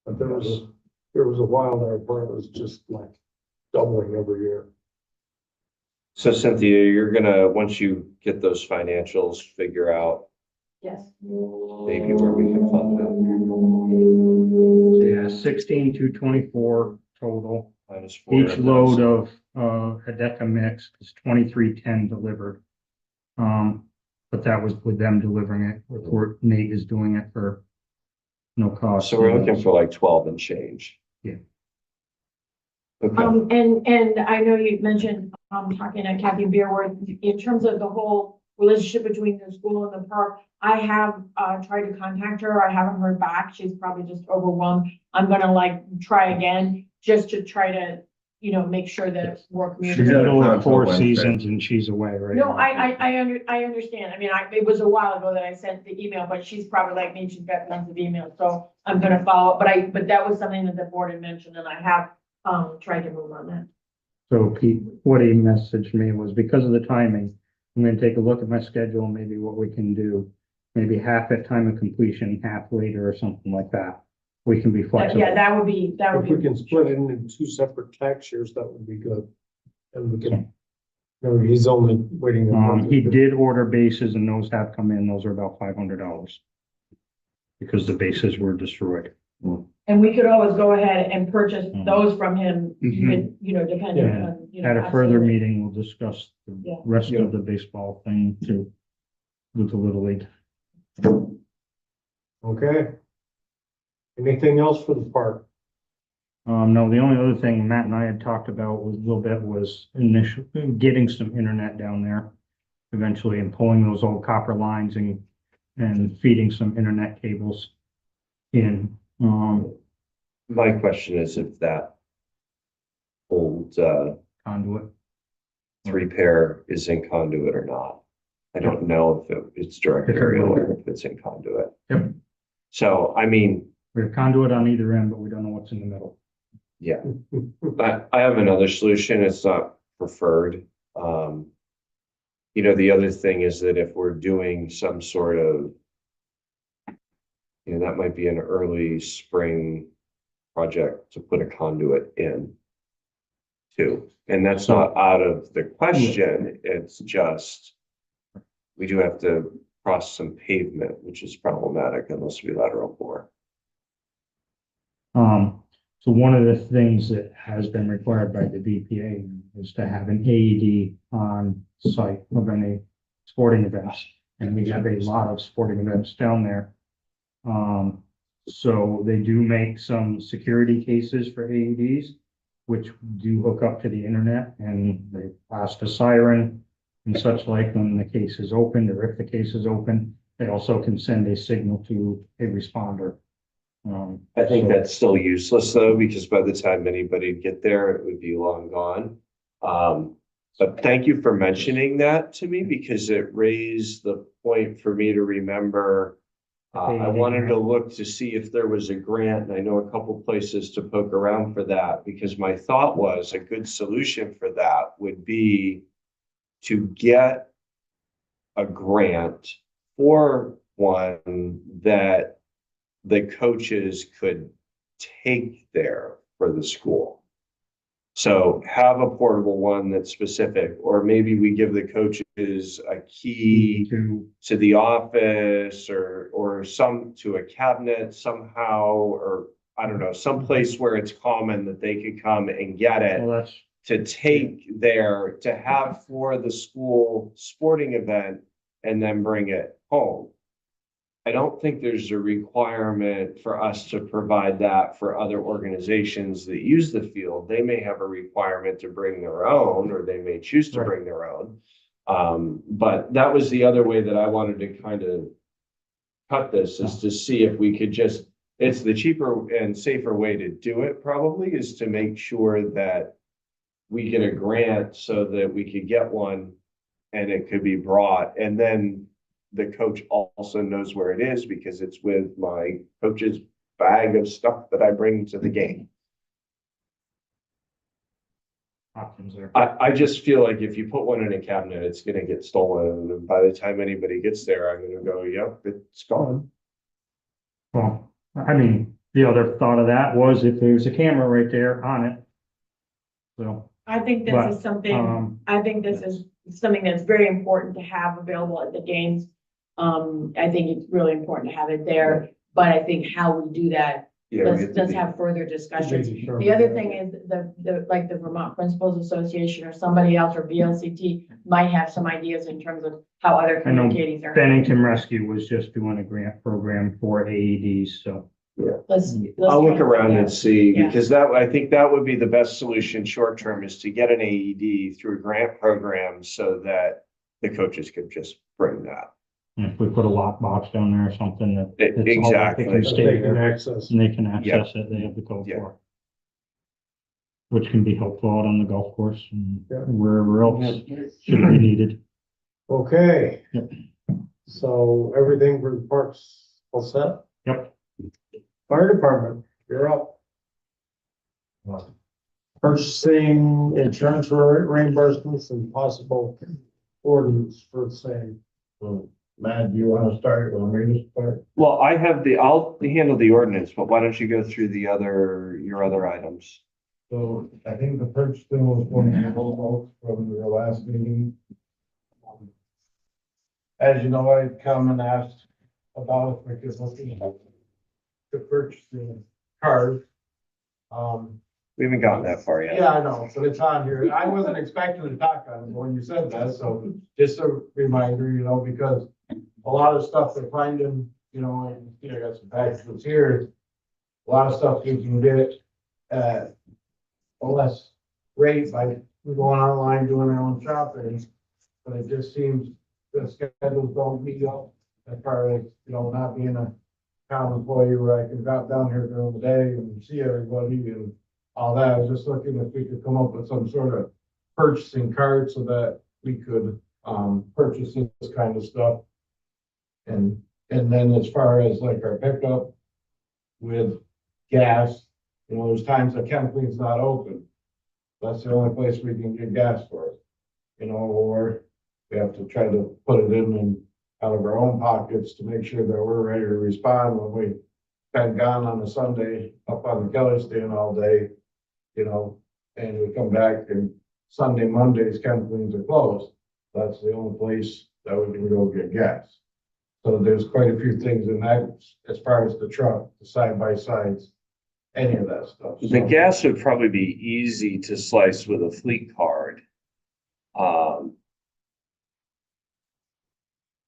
But there was a while there where it was just like doubling every year. So Cynthia, you're gonna, once you get those financials, figure out Yes. maybe where we can fund them. Yeah, 16,224 total. Minus 4 Each of load those. of Hideka mix is 2310 delivered. But that was with them delivering it, or Nate is doing it for no cost. So we're looking for like 12 and change. Yeah. Okay, And I know you mentioned, talking to Kathy Beerworth, in terms of the whole relationship between the school and the park. I have, tried to contact her. I haven't heard back. She's probably just overwhelmed. I'm gonna try again, just to try to, make sure that we're She's communicating. in the middle of Until 4 Wednesday. seasons and she's away right No, now. I understand. I mean, it was a while ago that I sent the email, but she's probably like me, she's got tons of emails, so I'm gonna follow up. But that was something that the board had mentioned, and I have, tried to move on that. So Pete, what he messaged me was because of the timing, I'm gonna take a look at my schedule and maybe what we can do. Maybe half at time of completion, half later or something like that. We can be flexible. Yeah, that would be. If we can split it into 2 separate tax years, that would be good. And we can, he's only waiting. a month. He did order bases and those have come in. Those are about $500. Because the bases were destroyed. And we could always go ahead and purchase Mhm. those from him, even, depending Yeah. on, At a further absolutely. meeting, we'll discuss Yeah. the rest of the baseball thing too. With the Little League. Okay. Anything else for the park? No, the only other thing Matt and I had talked about was a little bit was initially getting some internet down there. Eventually and pulling those old copper lines and feeding some internet cables in. my question is if that old, Conduit. 3-pair is in conduit or not. I don't know if it's direct If it aerial will. or if it's in conduit. Yep. So, I mean, We have conduit on either end, but we don't know what's in the middle. yeah, I have another solution. It's not preferred. The other thing is that if we're doing some sort of, that might be an early spring project to put a conduit in. too. And that's not out of the question, it's just we do have to cross some pavement, which is problematic unless we lateral bore. So one of the things that has been required by the BPA is to have an AED on site of any sporting events. And we have a lot of sporting events down there. So they do make some security cases for AEDs, which do hook up to the internet, and they blast a siren and such like when the case is opened, or if the case is open. They also can send a signal to a responder. I think so- that's still useless though, because by the time anybody would get there, it would be long gone. But thank you for mentioning that to me because it raised the point for me to remember. I wanted to look to see if there was a grant, and I know a couple places to poke around for that, because my thought was a good solution for that would be to get a grant for one that the coaches could take there for the school. So have a portable one that's specific, or maybe we give the coaches a key to the office or some to a cabinet somehow, or I don't know, someplace where it's common that they could come and get it Well, that's, to take there to have for the school sporting event and then bring it home. I don't think there's a requirement for us to provide that for other organizations that use the field. They may have a requirement to bring their own, or they may choose to Right. bring their own. But that was the other way that I wanted to kind of cut this, is to see if we could just, it's the cheaper and safer way to do it probably, is to make sure that we get a grant so that we could get one and it could be brought. And then the coach also knows where it is because it's with my coach's bag of stuff that I bring to the game. options there. I just feel like if you put one in a cabinet, it's gonna get stolen. And by the time anybody gets there, I'm gonna go, yep, it's gone. Well, I mean, the other thought of that was if there's a camera right there on it. So, I think But, this is something, I think this is something that's very important to have available at the games. I think it's really important to have it there, but I think how we do that, Yeah, we let's, have to let's be- have further discussions. Sure. The other thing is like the Vermont Principals Association or somebody else or VLCT might have some ideas in terms of how other I know communities are. Bennington Rescue was just doing a grant program for AEDs, so. Let's. I'll look try to around find and out. see, Yeah. because that, I think that would be the best solution short term, is to get an AED through a grant program so that the coaches could just bring that. And if we put a lockbox down there or something that. it's all- Exactly. They can That stay they can there access. and they can access it, they have the code Yeah. for it. Which can be helpful out on the golf course and Yeah. wherever else should be needed. Okay. Yep. So everything for the parks all set? Yep. Fire department, you're up. Purchasing insurance reimbursements and possible ordinance for the same. Matt, do you want to start or me to start? Well, I'll handle the ordinance, but why don't you go through your other items? So I think the purchasing was one of the holds from the last meeting. As you know, I come and asked about if we could look into the purchasing cars. We haven't gotten that far yet. Yeah, I know, but it's on here. I wasn't expecting to talk on it when you said that, so just a reminder, because a lot of stuff they're finding, I got some packages here. A lot of stuff you can get at a less rate by going online, doing our own shopping. But it just seems the schedules don't meet up as far as, not being a town employee where I can drop down here during the day and see everybody and all that. I was just looking if we could come up with some sort of purchasing card so that we could, purchase this kind of stuff. And then as far as like our pickup with gas, there's times that Chemical's not open. That's the only place we can get gas for it, or we have to try to put it in and out of our own pockets to make sure that we're ready to respond when we've been gone on a Sunday up on the Kelly stand all day, and we come back and Sunday, Mondays, Kempleens are closed. That's the only place that we can go get gas. So there's quite a few things in that, as far as the truck, the side by sides, any of that stuff. The So- gas would probably be easy to slice with a fleet card. Um,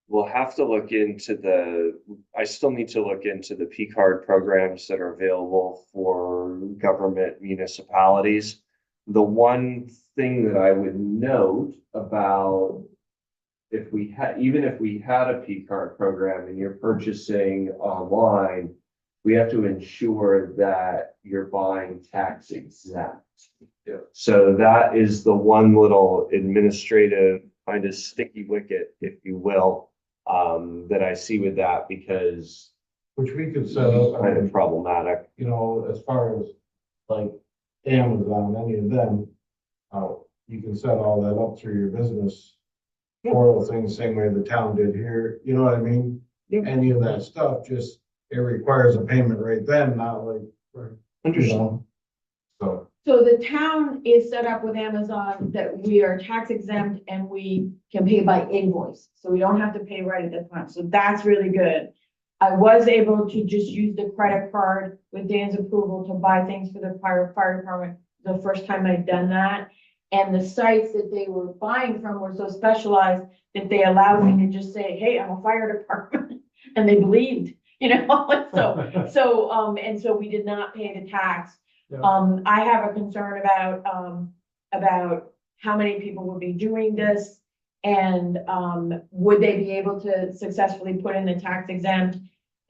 we'll have to look into I still need to look into the P card programs that are available for government municipalities. The one thing that I would note about even if we had a P card program and you're purchasing online, we have to ensure that you're buying tax exempt. Yeah. So that is the one little administrative kind of sticky wicket, if you will, that I see with that because Which we could set it's up, kind of problematic. you know, as far as like Amazon, any of them, you can set all that up through your business portal thing, same way the town did here, you know what I mean? Yeah. Any of that stuff, just, it requires a payment right then, not like, you know, so. So the town is set up with Amazon that we are tax exempt and we can pay by invoice. So we don't have to pay right at the time. So that's really good. I was able to just use the credit card with Dan's approval to buy things for the fire department. The first time I'd done that. And the sites that they were buying from were so specialized that they allowed me to just say, hey, I'm a fire department. And they believed, you know, and so we did not pay the tax. Yeah. I have a concern about how many people will be doing this. And, would they be able to successfully put in the tax exempt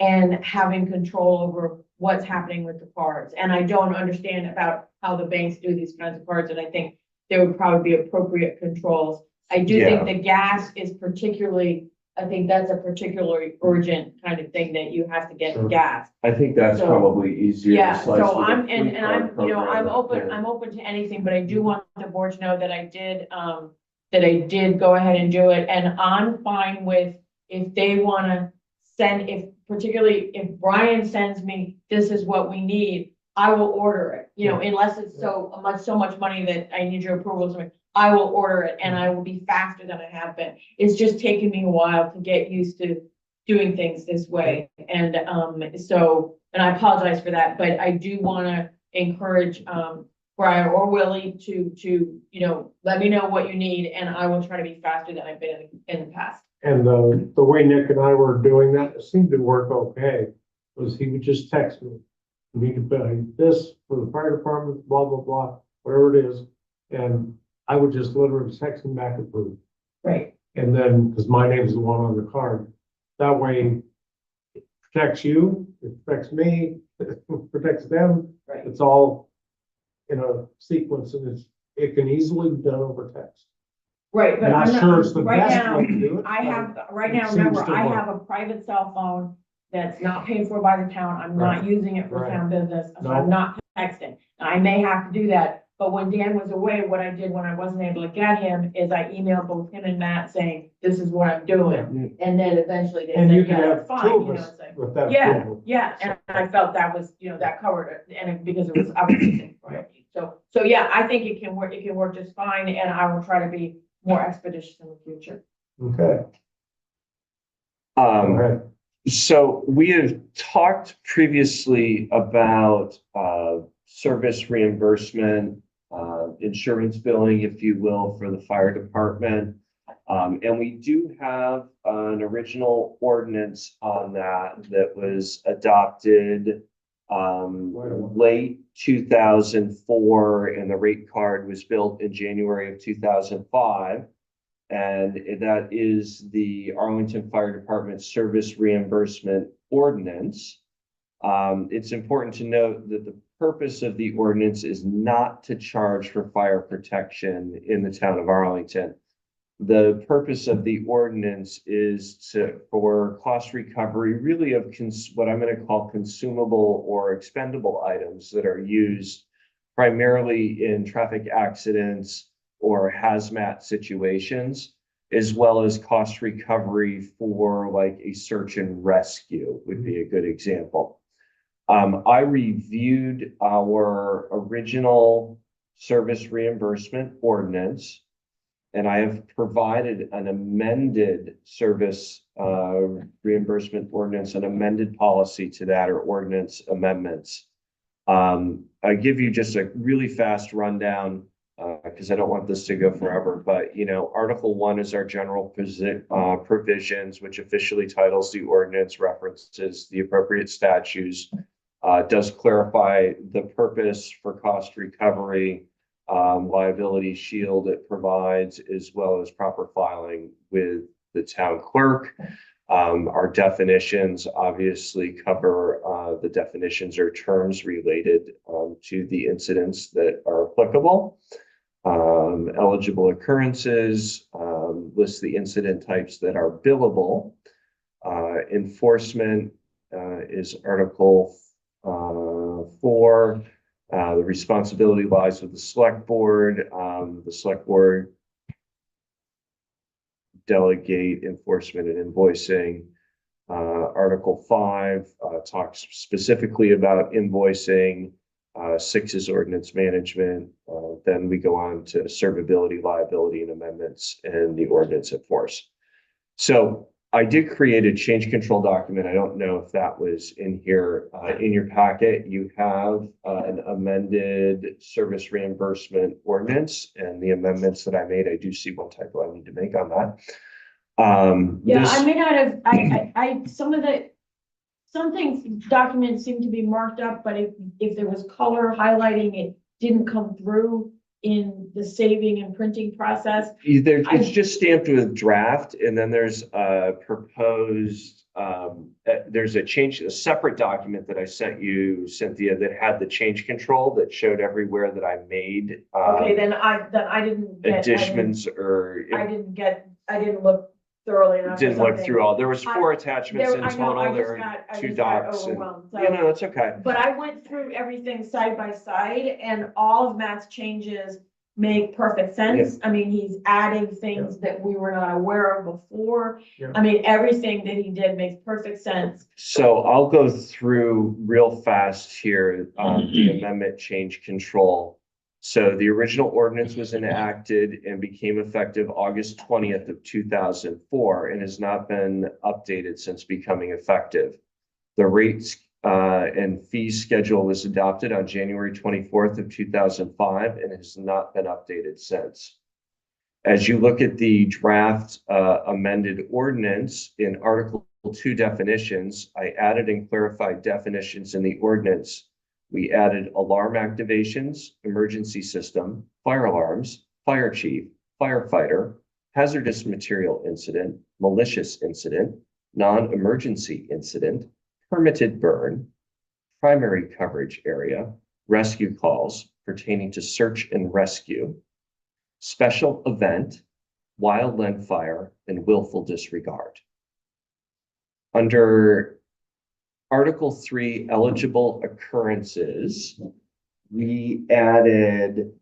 and having control over what's happening with the cards? And I don't understand about how the banks do these kinds of cards, and I think there would probably be appropriate controls. I do think the gas is particularly, I think that's a particularly urgent kind of thing that you have to get Sure. gas. I think that's So- probably easier. to Yeah, slice so with a I'm, fleet and I'm, card you know, I'm program. I'm open to anything, but I do want the board to know that I did go ahead and do it, and I'm fine with if they wanna send, particularly if Brian sends me, this is what we need, I will order it, you know, unless it's so much money that I need your approval, so I will order it, and I will be faster than I have been. It's just taken me a while to get used to doing things this way, and I apologize for that, but I do wanna encourage, Brian or Willie to, you know, let me know what you need, and I will try to be faster than I've been in the past. And the way Nick and I were doing that, it seemed to work okay, was he would just text me. We could buy this for the fire department, blah, blah, blah, whatever it is. And I would just literally text him back approved. Right. And then, because my name's the one on the card, that way it protects you, it protects me, it protects them. Right. It's all in a sequence and it can easily be done over text. Right, but Not I'm sure it's not, the right best now, way to do it. I have, right it now, seems remember, to I work. have a private cell phone that's not paid for by the town, I'm not Right. using it for Right. town business, so No. I'm not texting. I may have to do that, but when Dan was away, what I did when I wasn't able to get him is I emailed both him and Matt saying, this is what I'm doing. And then eventually they And you said, can yeah, have that's fine, two you of know, us it's like. with that Yeah, approval. yeah, and I felt that was, you know, that covered it, and because it was, I was using priority. So yeah, I think it can work just fine, and I will try to be more expeditious in the future. Okay, go Um, ahead. so we have talked previously about service reimbursement, insurance billing, if you will, for the fire department. And we do have an original ordinance on that was adopted late 2004, and the rate card was built in January of 2005. And that is the Arlington Fire Department Service Reimbursement Ordinance. It's important to note that the purpose of the ordinance is not to charge for fire protection in the town of Arlington. The purpose of the ordinance is for cost recovery, really of what I'm going to call consumable or expendable items that are used primarily in traffic accidents or hazmat situations, as well as cost recovery for like a search and rescue would be a good example. I reviewed our original service reimbursement ordinance. And I have provided an amended service reimbursement ordinance, an amended policy to that, or ordinance amendments. I give you just a really fast rundown because I don't want this to go forever, but Article 1 is our general provisions, which officially titles the ordinance, references the appropriate statutes, does clarify the purpose for cost recovery, liability shield it provides, as well as proper filing with the town clerk. Our definitions obviously cover the definitions or terms related to the incidents that are applicable. Eligible occurrences, lists the incident types that are billable. Enforcement is Article 4. The responsibility lies with the select board. The select board delegate enforcement and invoicing. Article 5 talks specifically about invoicing. 6 is ordinance management. Then we go on to servability, liability, and amendments, and the ordinance in force. So I did create a change control document. I don't know if that was in here. In your packet, you have an amended service reimbursement ordinance, and the amendments that I made, I do see one typo I need to make on that. Yeah, I may not have, some things, documents seem to be marked up, but if there was color highlighting, it didn't come through in the saving and printing process. It's just stamped with draft, and then there's a proposed, there's a separate document that I sent you, Cynthia, that had the change control that showed everywhere that I made. Okay, then I didn't get. Additions or. I didn't look thoroughly enough. Didn't look through all. There was 4 attachments in total. There were I 2 just got docs. overwhelmed, so. It's okay. But I went through everything side by side, and all of Matt's changes make perfect sense. I mean, he's adding things that we were not aware of before. Yeah. I mean, everything that he did makes perfect sense. So I'll go through real fast here, the amendment change control. So the original ordinance was enacted and became effective August 20th of 2004 and has not been updated since becoming effective. The rates and fee schedule was adopted on January 24th of 2005 and has not been updated since. As you look at the draft amended ordinance in Article 2 definitions, I added and clarified definitions in the ordinance. We added alarm activations, emergency system, fire alarms, fire chief, firefighter, hazardous material incident, malicious incident, non-emergency incident, permitted burn, primary coverage area, rescue calls pertaining to search and rescue, special event, wildland fire, and willful disregard. Under Article 3, eligible occurrences, we added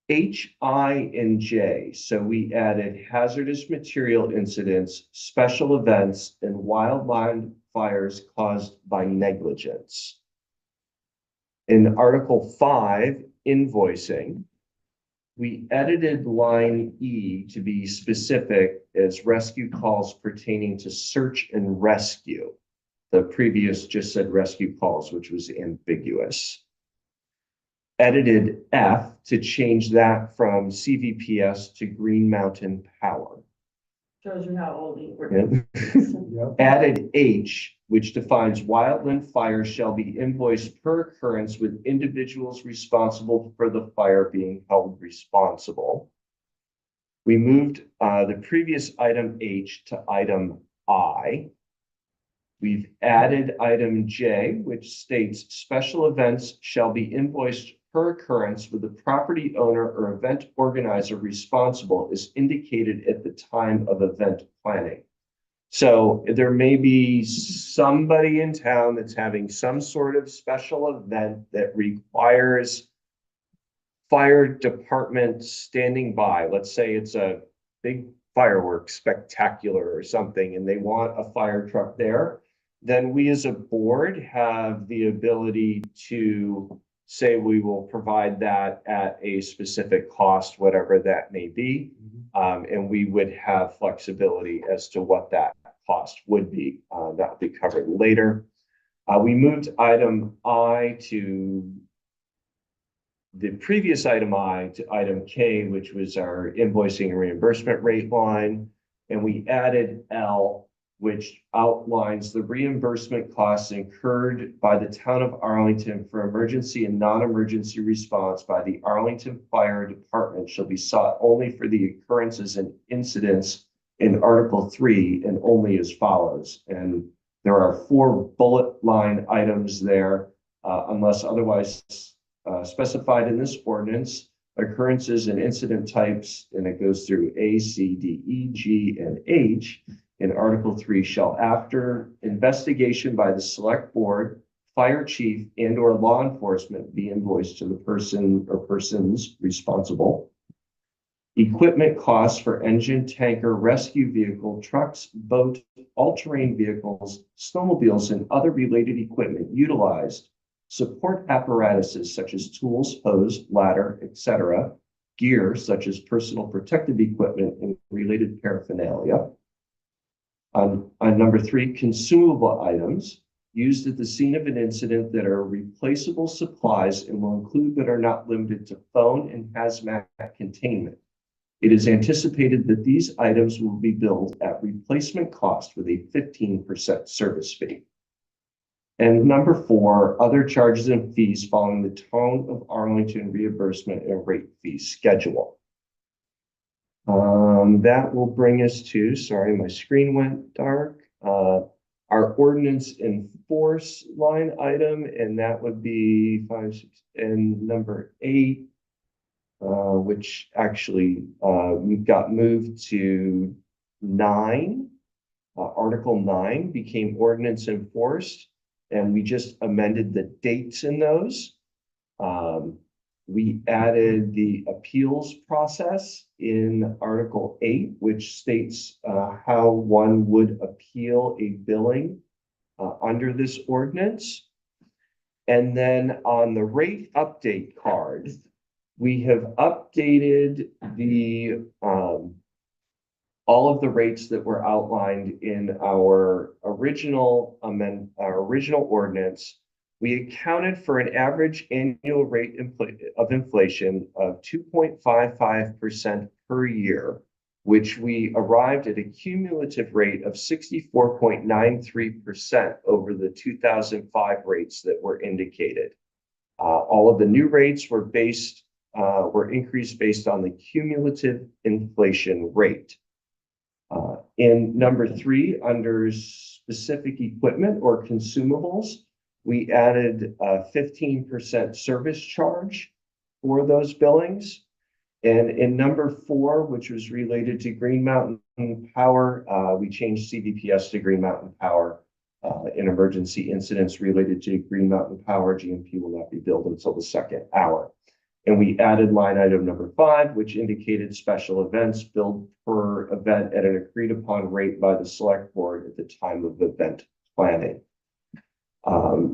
H, I, and J. So we added hazardous material incidents, special events, and wildland fires caused by negligence. In Article 5, invoicing, we edited line E to be specific as rescue calls pertaining to search and rescue. The previous just said rescue calls, which was ambiguous. Edited F to change that from CVPS to Green Mountain Power. Shows you how old you were. Yep. Added H, which defines wildland fires shall be invoiced per occurrence with individuals responsible for the fire being held responsible. We moved the previous item H to item I. We've added item J, which states special events shall be invoiced per occurrence with the property owner or event organizer responsible as indicated at the time of event planning. So there may be somebody in town that's having some sort of special event that requires fire department standing by. Let's say it's a big fireworks spectacular or something, and they want a fire truck there. Then we as a board have the ability to say we will provide that at a specific cost, whatever that may be. And we would have flexibility as to what that cost would be. That will be covered later. We moved item I to the previous item I to item K, which was our invoicing and reimbursement rate line. And we added L, which outlines the reimbursement costs incurred by the town of Arlington for emergency and non-emergency response by the Arlington Fire Department shall be sought only for the occurrences and incidents in Article 3 and only as follows. And there are 4 bullet line items there, unless otherwise specified in this ordinance. Occurrences and incident types, and it goes through A, C, D, E, G, and H. In Article 3 shall, after investigation by the select board, fire chief, and or law enforcement, be invoiced to the person or persons responsible. Equipment costs for engine, tanker, rescue vehicle, trucks, boat, all-terrain vehicles, snowmobiles, and other related equipment utilized. Support apparatuses such as tools, hose, ladder, etc. Gear such as personal protective equipment and related paraphernalia. On number 3, consumable items used at the scene of an incident that are replaceable supplies and will include but are not limited to phone and hazmat containment. It is anticipated that these items will be billed at replacement cost with a 15% service fee. And number 4, other charges and fees following the Town of Arlington reimbursement and rate fee schedule. That will bring us to, sorry, my screen went dark. Our ordinance in force line item, and that would be 5, 6, and number 8, which actually we've got moved to 9. Article 9 became ordinance enforced, and we just amended the dates in those. We added the appeals process in Article 8, which states how one would appeal a billing under this ordinance. And then on the rate update card, we have updated the all of the rates that were outlined in our original ordinance. We accounted for an average annual rate of inflation of 2.55% per year, which we arrived at a cumulative rate of 64.93% over the 2005 rates that were indicated. All of the new rates were increased based on the cumulative inflation rate. In number 3, under specific equipment or consumables, we added a 15% service charge for those billings. And in number 4, which was related to Green Mountain Power, we changed CVPS to Green Mountain Power. In emergency incidents related to Green Mountain Power, GMP will not be billed until the 2nd hour. And we added line item number 5, which indicated special events billed per event at an agreed upon rate by the select board at the time of event planning.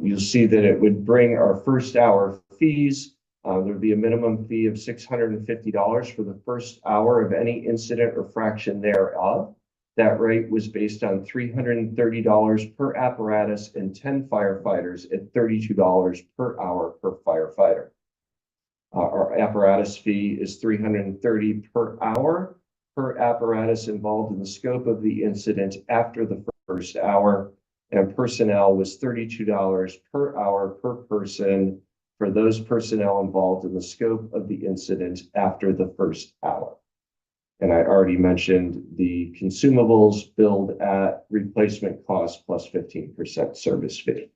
You'll see that it would bring our first hour fees. There would be a minimum fee of $650 for the first hour of any incident or fraction thereof. That rate was based on $330 per apparatus and 10 firefighters at $32 per hour per firefighter. Our apparatus fee is $330 per hour per apparatus involved in the scope of the incident after the first hour, and personnel was $32 per hour per person for those personnel involved in the scope of the incident after the first hour. And I already mentioned the consumables billed at replacement cost plus 15% service fee.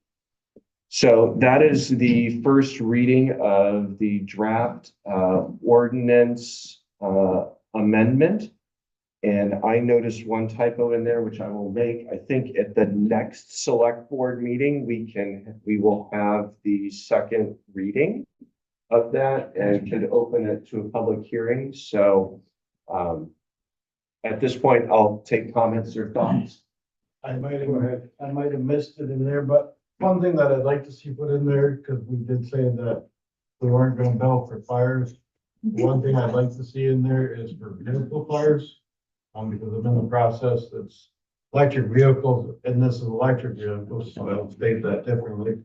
So that is the first reading of the draft ordinance amendment. And I noticed one typo in there, which I will make. I think at the next select board meeting, we will have the second reading of that and could open it to a public hearing. So at this point, I'll take comments or thoughts. I might have missed it in there, but one thing that I'd like to see put in there, because we did say that we weren't gonna bill for fires. One thing I'd like to see in there is for vehicle fires. Because I'm in the process, it's electric vehicles, and this is electric vehicles, so I'll state that differently.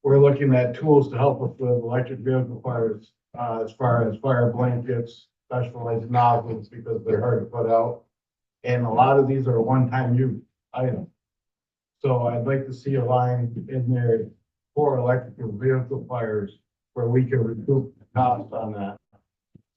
We're looking at tools to help us with electric vehicle fires, as far as fire blankets, specialized nozzles, because they're hard to put out. And a lot of these are one-time use items. So I'd like to see a line in there for electric vehicle fires where we can recoup the cost on that.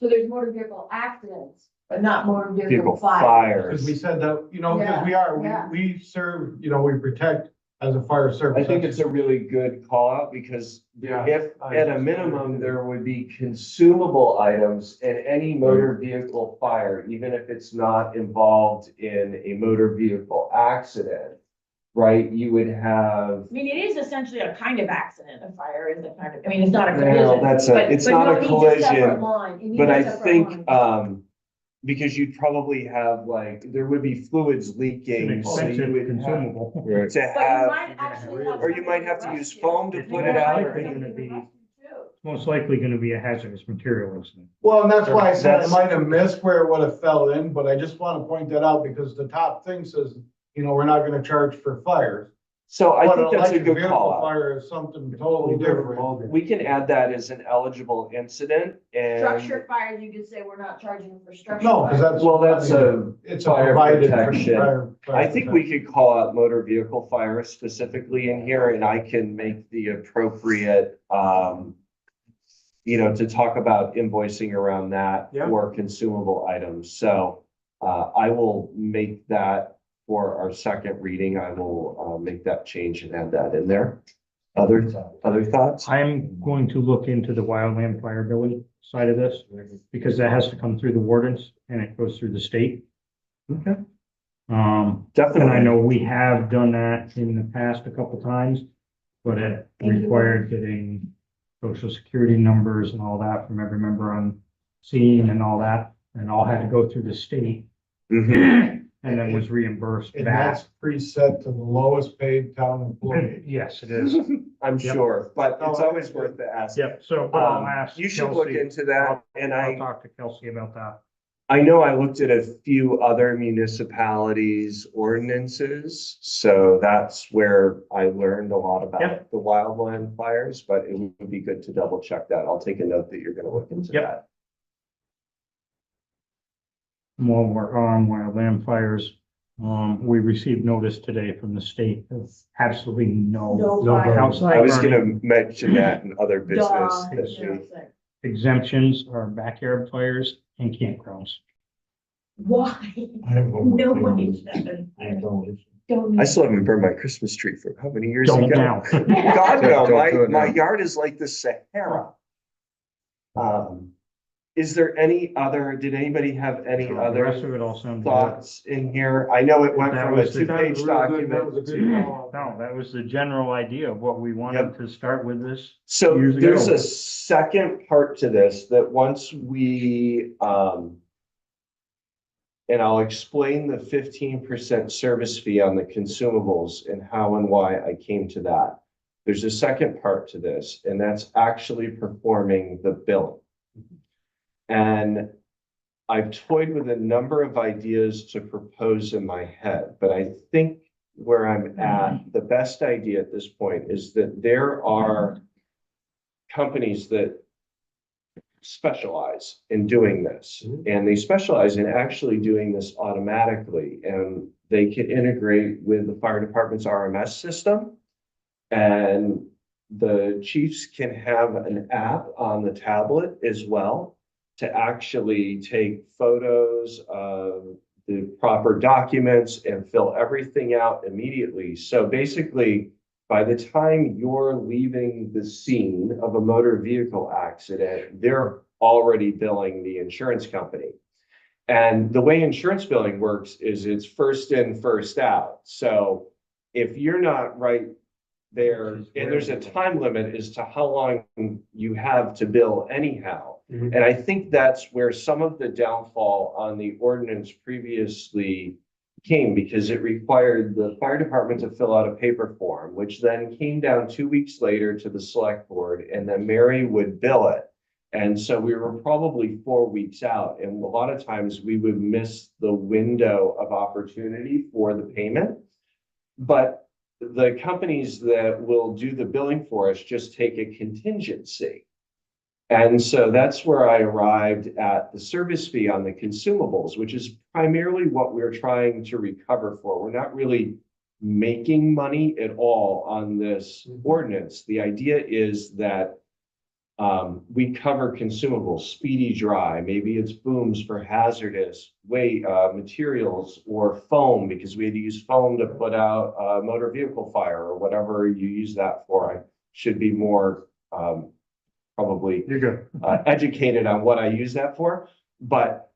So there's motor vehicle accidents, but not motor vehicle Vehicle fire. Because we fires. said that, because Yeah. we serve, we protect as a fire I service. think it's a really good call out because Yeah. if at a minimum, there would be consumable items in any motor vehicle fire, even if it's not involved in a motor vehicle accident, right? You would have. I mean, it is essentially a kind of accident, a fire is a kind of, I mean, it's not a Well, collision. it's but not you a don't need collision, Line. You need but a I separate think, line. because you'd probably have there would be fluids It's an leaking, so you expensive would have consumable. to But you have, might actually have. or you might have to somebody use arrest foam to you. put You it might out, have or- somebody Gonna be- arrest you too. Most likely gonna be a hazardous material incident. Well, and that's why I said I That's- might have missed where it would have fell in, but I just want to point that out because the top thing says, we're not gonna charge for fires. so I But think an that's a electric good vehicle call out. Fire is something totally different. We can add that as an eligible incident and, Structure fires, you could say we're not charging for structure. No, because fires. that's. well, that's It's a fire provided. for protection. fire I think we could call out motor vehicle fire specifically in here and I can make the appropriate, to talk about invoicing around that Yeah. for consumable items. So, I will make that for our second reading. I will, make that change and add that in there. Other thoughts? I'm going to look into the wildland fire billing side of this, because that has to come through the wardens and it goes through the state. Okay. And I Definitely. know we have done that in the past a couple times, but it Thank you. required getting social security numbers and all that from every member on scene and all that, and all had to go through the state Mhm. and then was reimbursed And back. that's preset to the lowest paid town employee. Yes, it is. I'm Yep. sure, but it's always worth the ask. Yep, so but I'll Um, ask you should look Kelsey. into that, and I'll I talk to Kelsey about that. know I looked at a few other municipalities' ordinances, so that's where I learned a lot about Yep. the wildland fires, but it would be good to double check that. I'll take a note that you're gonna look into Yep. that. While we're on wildland fires, we received notice today from the state of absolutely No no fire. outside I was burning. gonna mention that in other business. Duh, that you know, we- it's like, Exemptions are backyard fires and campgrounds. why? I have one more No thing. way, Stefan. Don't. I still haven't burned my Christmas tree for how many years Don't ago? now. God, no, Don't do it my now. yard is like the Sahara. Is there did anybody have any The rest other of it all sounds good. thoughts in here? I know it went That from a was the- two-page document That was a to. good call. No, that was the general idea of what we wanted to start with this. So years there's ago. a second part to this that once we, and I'll explain the 15% service fee on the consumables and how and why I came to that. There's a second part to this, and that's actually performing the billing. And I've toyed with a number of ideas to propose in my head, but I think where I'm at, the best idea at this point is that there are companies that specialize in doing this, and they specialize in actually doing this automatically, and they can integrate with the fire department's RMS system. And the chiefs can have an app on the tablet as well to actually take photos of the proper documents and fill everything out immediately. So basically, by the time you're leaving the scene of a motor vehicle accident, they're already billing the insurance company. And the way insurance billing works is it's first in, first out. So if you're not right there, and there's a time limit as to how long you have to bill anyhow. Mhm. And I think that's where some of the downfall on the ordinance previously came because it required the fire department to fill out a paper form, which then came down 2 weeks later to the select board, and then Mary would bill it. And so we were probably 4 weeks out, and a lot of times we would miss the window of opportunity for the payment. But the companies that will do the billing for us just take a contingency. And so that's where I arrived at the service fee on the consumables, which is primarily what we're trying to recover for. We're not really making money at all on this ordinance. The idea is that we cover consumables, speedy dry, maybe it's booms for hazardous weight materials, or foam, because we had to use foam to put out a motor vehicle fire or whatever you use that for. I should be more probably You're good. educated on what I use that for, but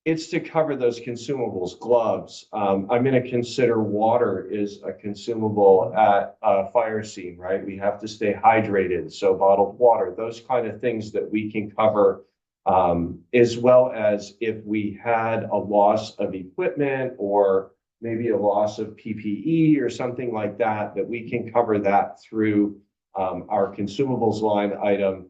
it's to cover those consumables, gloves. I'm gonna consider water is a consumable at a fire scene, right? We have to stay hydrated, so bottled water, those kind of things that we can cover, as well as if we had a loss of equipment or maybe a loss of PPE or something like that, that we can cover that through our consumables line item.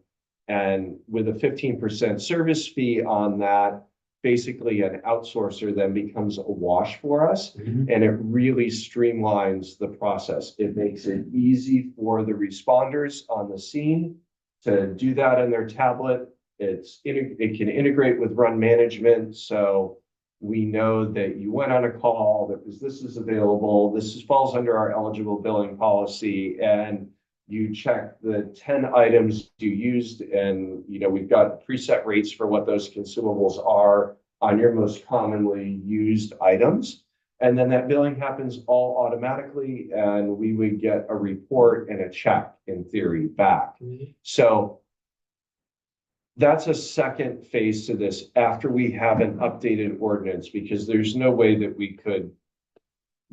And with a 15% service fee on that, basically an outsourcer then becomes a wash for us. And it really streamlines the process. It makes it easy for the responders on the scene to do that in their tablet. It can integrate with run management. So we know that you went on a call, that this is available, falls under our eligible billing policy, and you check the 10 items you used, and we've got preset rates for what those consumables are on your most commonly used items. And then that billing happens all automatically, and we would get a report and a check in theory back. So that's a second phase to this after we have an updated ordinance, because there's no way that we could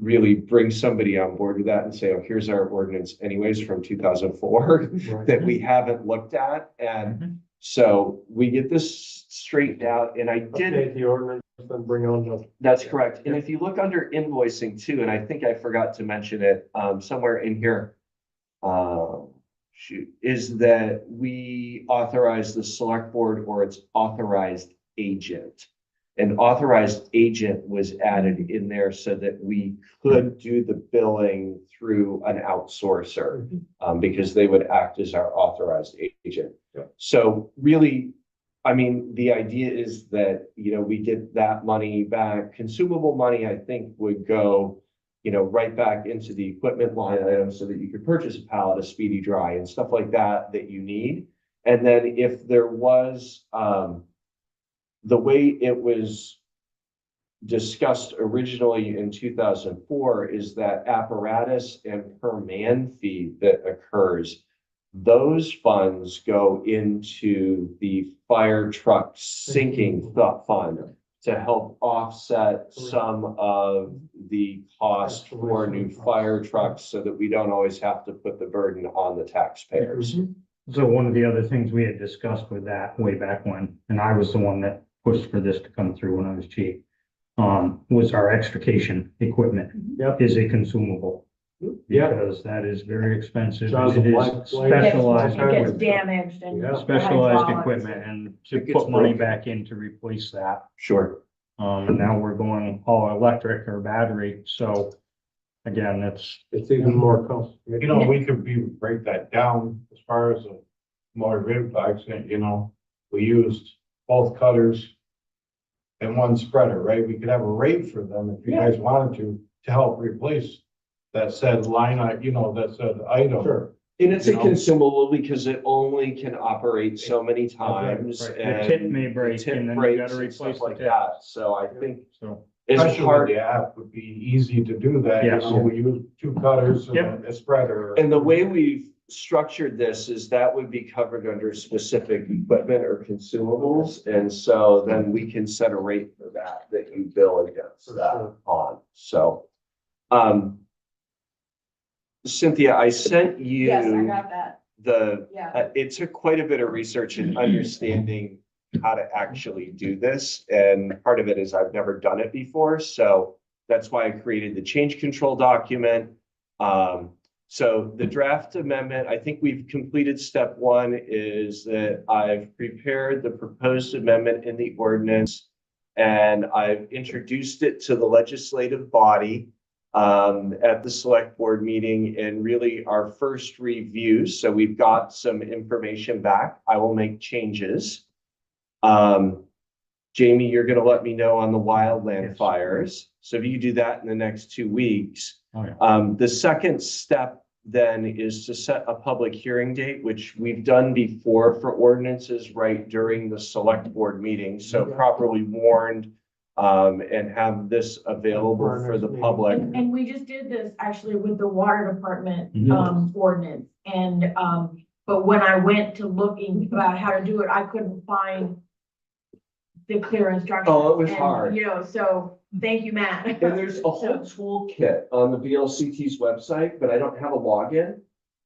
really bring somebody on board with that and say, oh, here's our ordinance anyways from 2004 that we haven't looked at. And so we get this straightened out, and I did. Update the ordinance, then bring on the. That's correct. And if you look under invoicing too, and I think I forgot to mention it somewhere in here, is that we authorize the select board or its authorized agent. An authorized agent was added in there so that we could do the billing through an outsourcer, because they would act as our authorized agent. So really, I mean, the idea is that, we get that money back. Consumable money, I think, would go, right back into the equipment line item so that you could purchase a pallet of Speedy Dry and stuff like that you need. And then if there was, the way it was discussed originally in 2004 is that apparatus and per man fee that occurs, those funds go into the fire truck sinking fund to help offset some of the cost for new fire trucks, so that we don't always have to put the burden on the taxpayers. So one of the other things we had discussed with that way back when, and I was the one that pushed for this to come through when I was chief, was our extrication equipment is a consumable. Because that is very expensive. Sounds It is like- specialized, It gets equipment, damaged and. Yeah. specialized hydraulics. equipment, and to It gets put money broken. back in to replace that. Sure. And now we're going all electric or battery, so again, It's even more complicated. We could break that down as far as a motor vehicle accident, we used both cutters and one spreader, right? We could have a rate for them if you guys wanted to help replace that said line, that said item. Sure. And it's a You know? consumable because it only can operate so many times. right. The and tip may break, the tip and then you breaks gotta and stuff replace the like tip. that. So I think so. it's Especially with hard. the app would be easy to do that. Yes. We use two cutters and Yep. a spreader. And the way we've structured this is that would be covered under specific equipment or consumables. And so then we can set a rate for that you bill against that on. So, Cynthia, I sent you Yes, I got that. Yeah. it took quite a bit of research and understanding how to actually do this. And part of it is I've never done it before. So That's why I created the change control document. So the draft amendment, I think we've completed step one, is that I've prepared the proposed amendment in the ordinance and I've introduced it to the legislative body at the select board meeting and really our first review. So we've got some information back. I will make changes. Jamie, you're gonna let me know on the wildland Yes. fires. So if you do that in the next 2 weeks. Oh, yeah. The second step then is to set a public hearing date, which we've done before for ordinances right during the select board meeting. So Okay. properly warned and have this available for the public. And we just did this actually with the water department, Mhm. ordinance. And, but when I went to looking about how to do it, I couldn't find the clear instructions. Oh, it was And, hard. You know, so thank you, Matt. And there's a whole toolkit on the VLCT's website, but I don't have a login.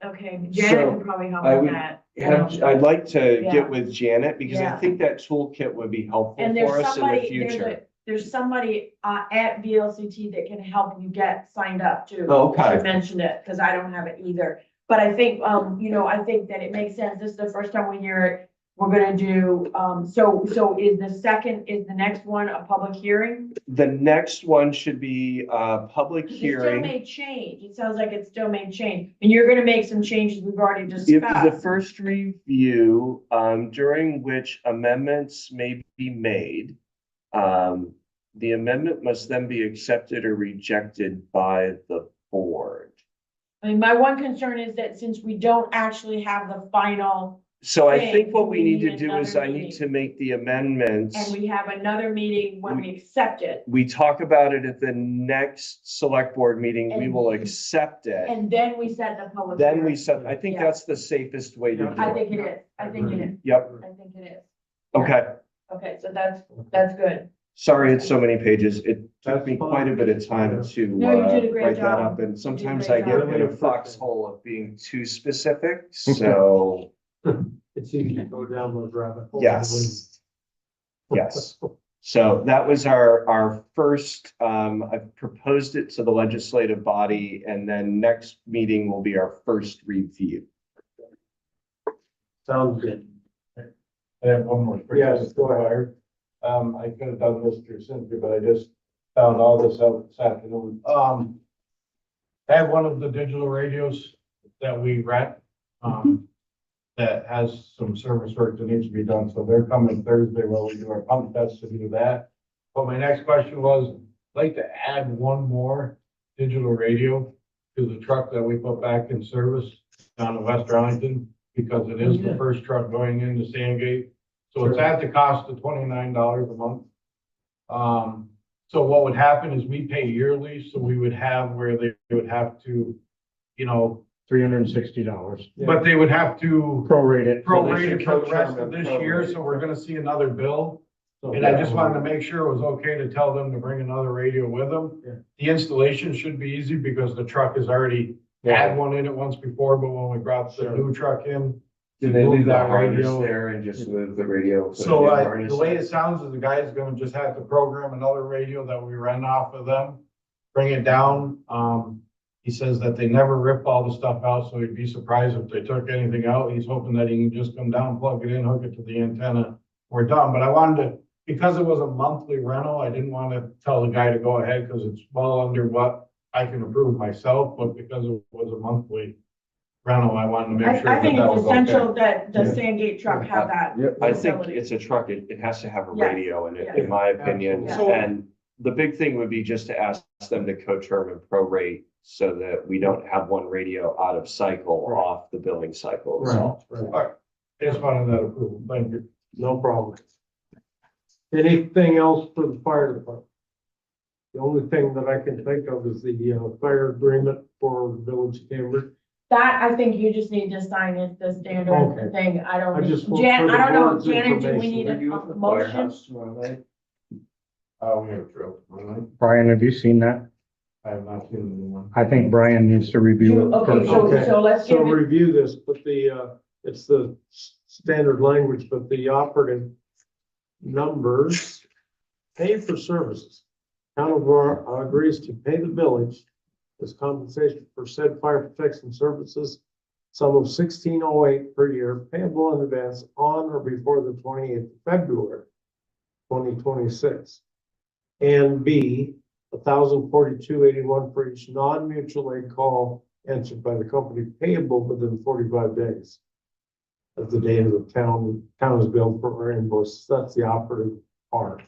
Okay, Janet So, can probably help I with would that. I'd like to Yeah. get with Janet because I Yeah. think that toolkit would be helpful And for there's us in the somebody, future. there's somebody, at VLCT that can help you get signed up too. Okay. She mentioned it, because I don't have it either. But I think, you know, I think that it makes sense. This is the first time we hear it. We're gonna do, so is the next one a public hearing? The next one should be a public It still hearing. may change. It sounds like it still may change. And you're gonna make some changes we've already It was the discussed. first review, during which amendments may be made. The amendment must then be accepted or rejected by the board. I mean, my one concern is that since we don't actually have the final, So I Okay, think what we we need to need do is another I need meeting. to make the amendments. and we have another meeting when we accept it, We talk about it at the next select board meeting. We And- will accept it. and then we set the public. Then hearing. we said, I think Yeah. that's the safest way to do I it. think it is. I think it is. Yep, I think it is. okay. Okay, so that's good. Sorry, it's so many pages. It took That's me fine. quite a bit of time to No, you did a great write that job. up. And sometimes great I get job. in a foxhole of being too specific, so It's easy to go down those rabbit holes. yes. Yes. So that was our first, I proposed it to the legislative body and then next meeting will be our first review. Sounds good. I have one more. Yes, go ahead. I could have done this through Cynthia, but I just found all this out this afternoon. I have one of the digital radios that we rent, that has some service work that needs to be done. So they're coming Thursday while we do our pump test to do that. But my next question was, I'd like to add one more digital radio to the truck that we put back in service down in West Arlington, because it is the first truck going into Sandgate. So it's at the cost of $29 a month. So what would happen is we pay yearly, so we would have where they would have to, you know, $360. but they would have to Prorate it. prorate it for the rest of this year, so we're gonna see another bill. And I just wanted to make sure it was okay to tell them to bring another radio with them. Yeah. The installation should be easy because the truck has already had one in it once before, but when we brought the new truck in. Do they leave the that harness radio. there and just move the radio? put a So new the harness way in? it sounds is the guy's gonna just have to program another radio that we rent off of them, bring it down. He says that they never rip all the stuff out, so he'd be surprised if they took anything out. He's hoping that he can just come down, plug it in, hook it to the antenna. We're done, but I wanted to, because it was a monthly rental, I didn't want to tell the guy to go ahead because it's well under what I can approve myself, but because it was a monthly rental, I wanted to make sure I that think that it's was okay. essential that the Yeah. Sandgate truck have that. I think facility. it's a truck. It has to have a Yes. radio in it, Yes. in my opinion. Absolutely. And the big thing would be just to ask them to co-term and prorate so that we don't have one radio out of cycle Right. off the billing cycle Right, itself. right. I just wanted that approval. Thank you. No problem. Anything else for the fire department? The only thing that I can think of is the fire agreement for the village of Cambridge. That, I think you just need to sign it, the standard Okay. thing. I don't, I think- just want Jan, for I the don't know, board's Janet, do we information. need Are you a at the motion? firehouse tomorrow night? We have a drill. Brian, have you seen that? I have not seen the new one. I think Brian needs to review it Okay, first. Okay. so let's So give it, review this, but it's the standard language, but the operative numbers pay for services. Town of Aurora agrees to pay the village as compensation for said fire protection services, sum of $16.08 per year payable in advance on or before the 28th of February, 2026. And B, $1,042.81 for each non-mutual aid call answered by the company payable within 45 days of the date of the town is billed for our invoice. That's the operative part.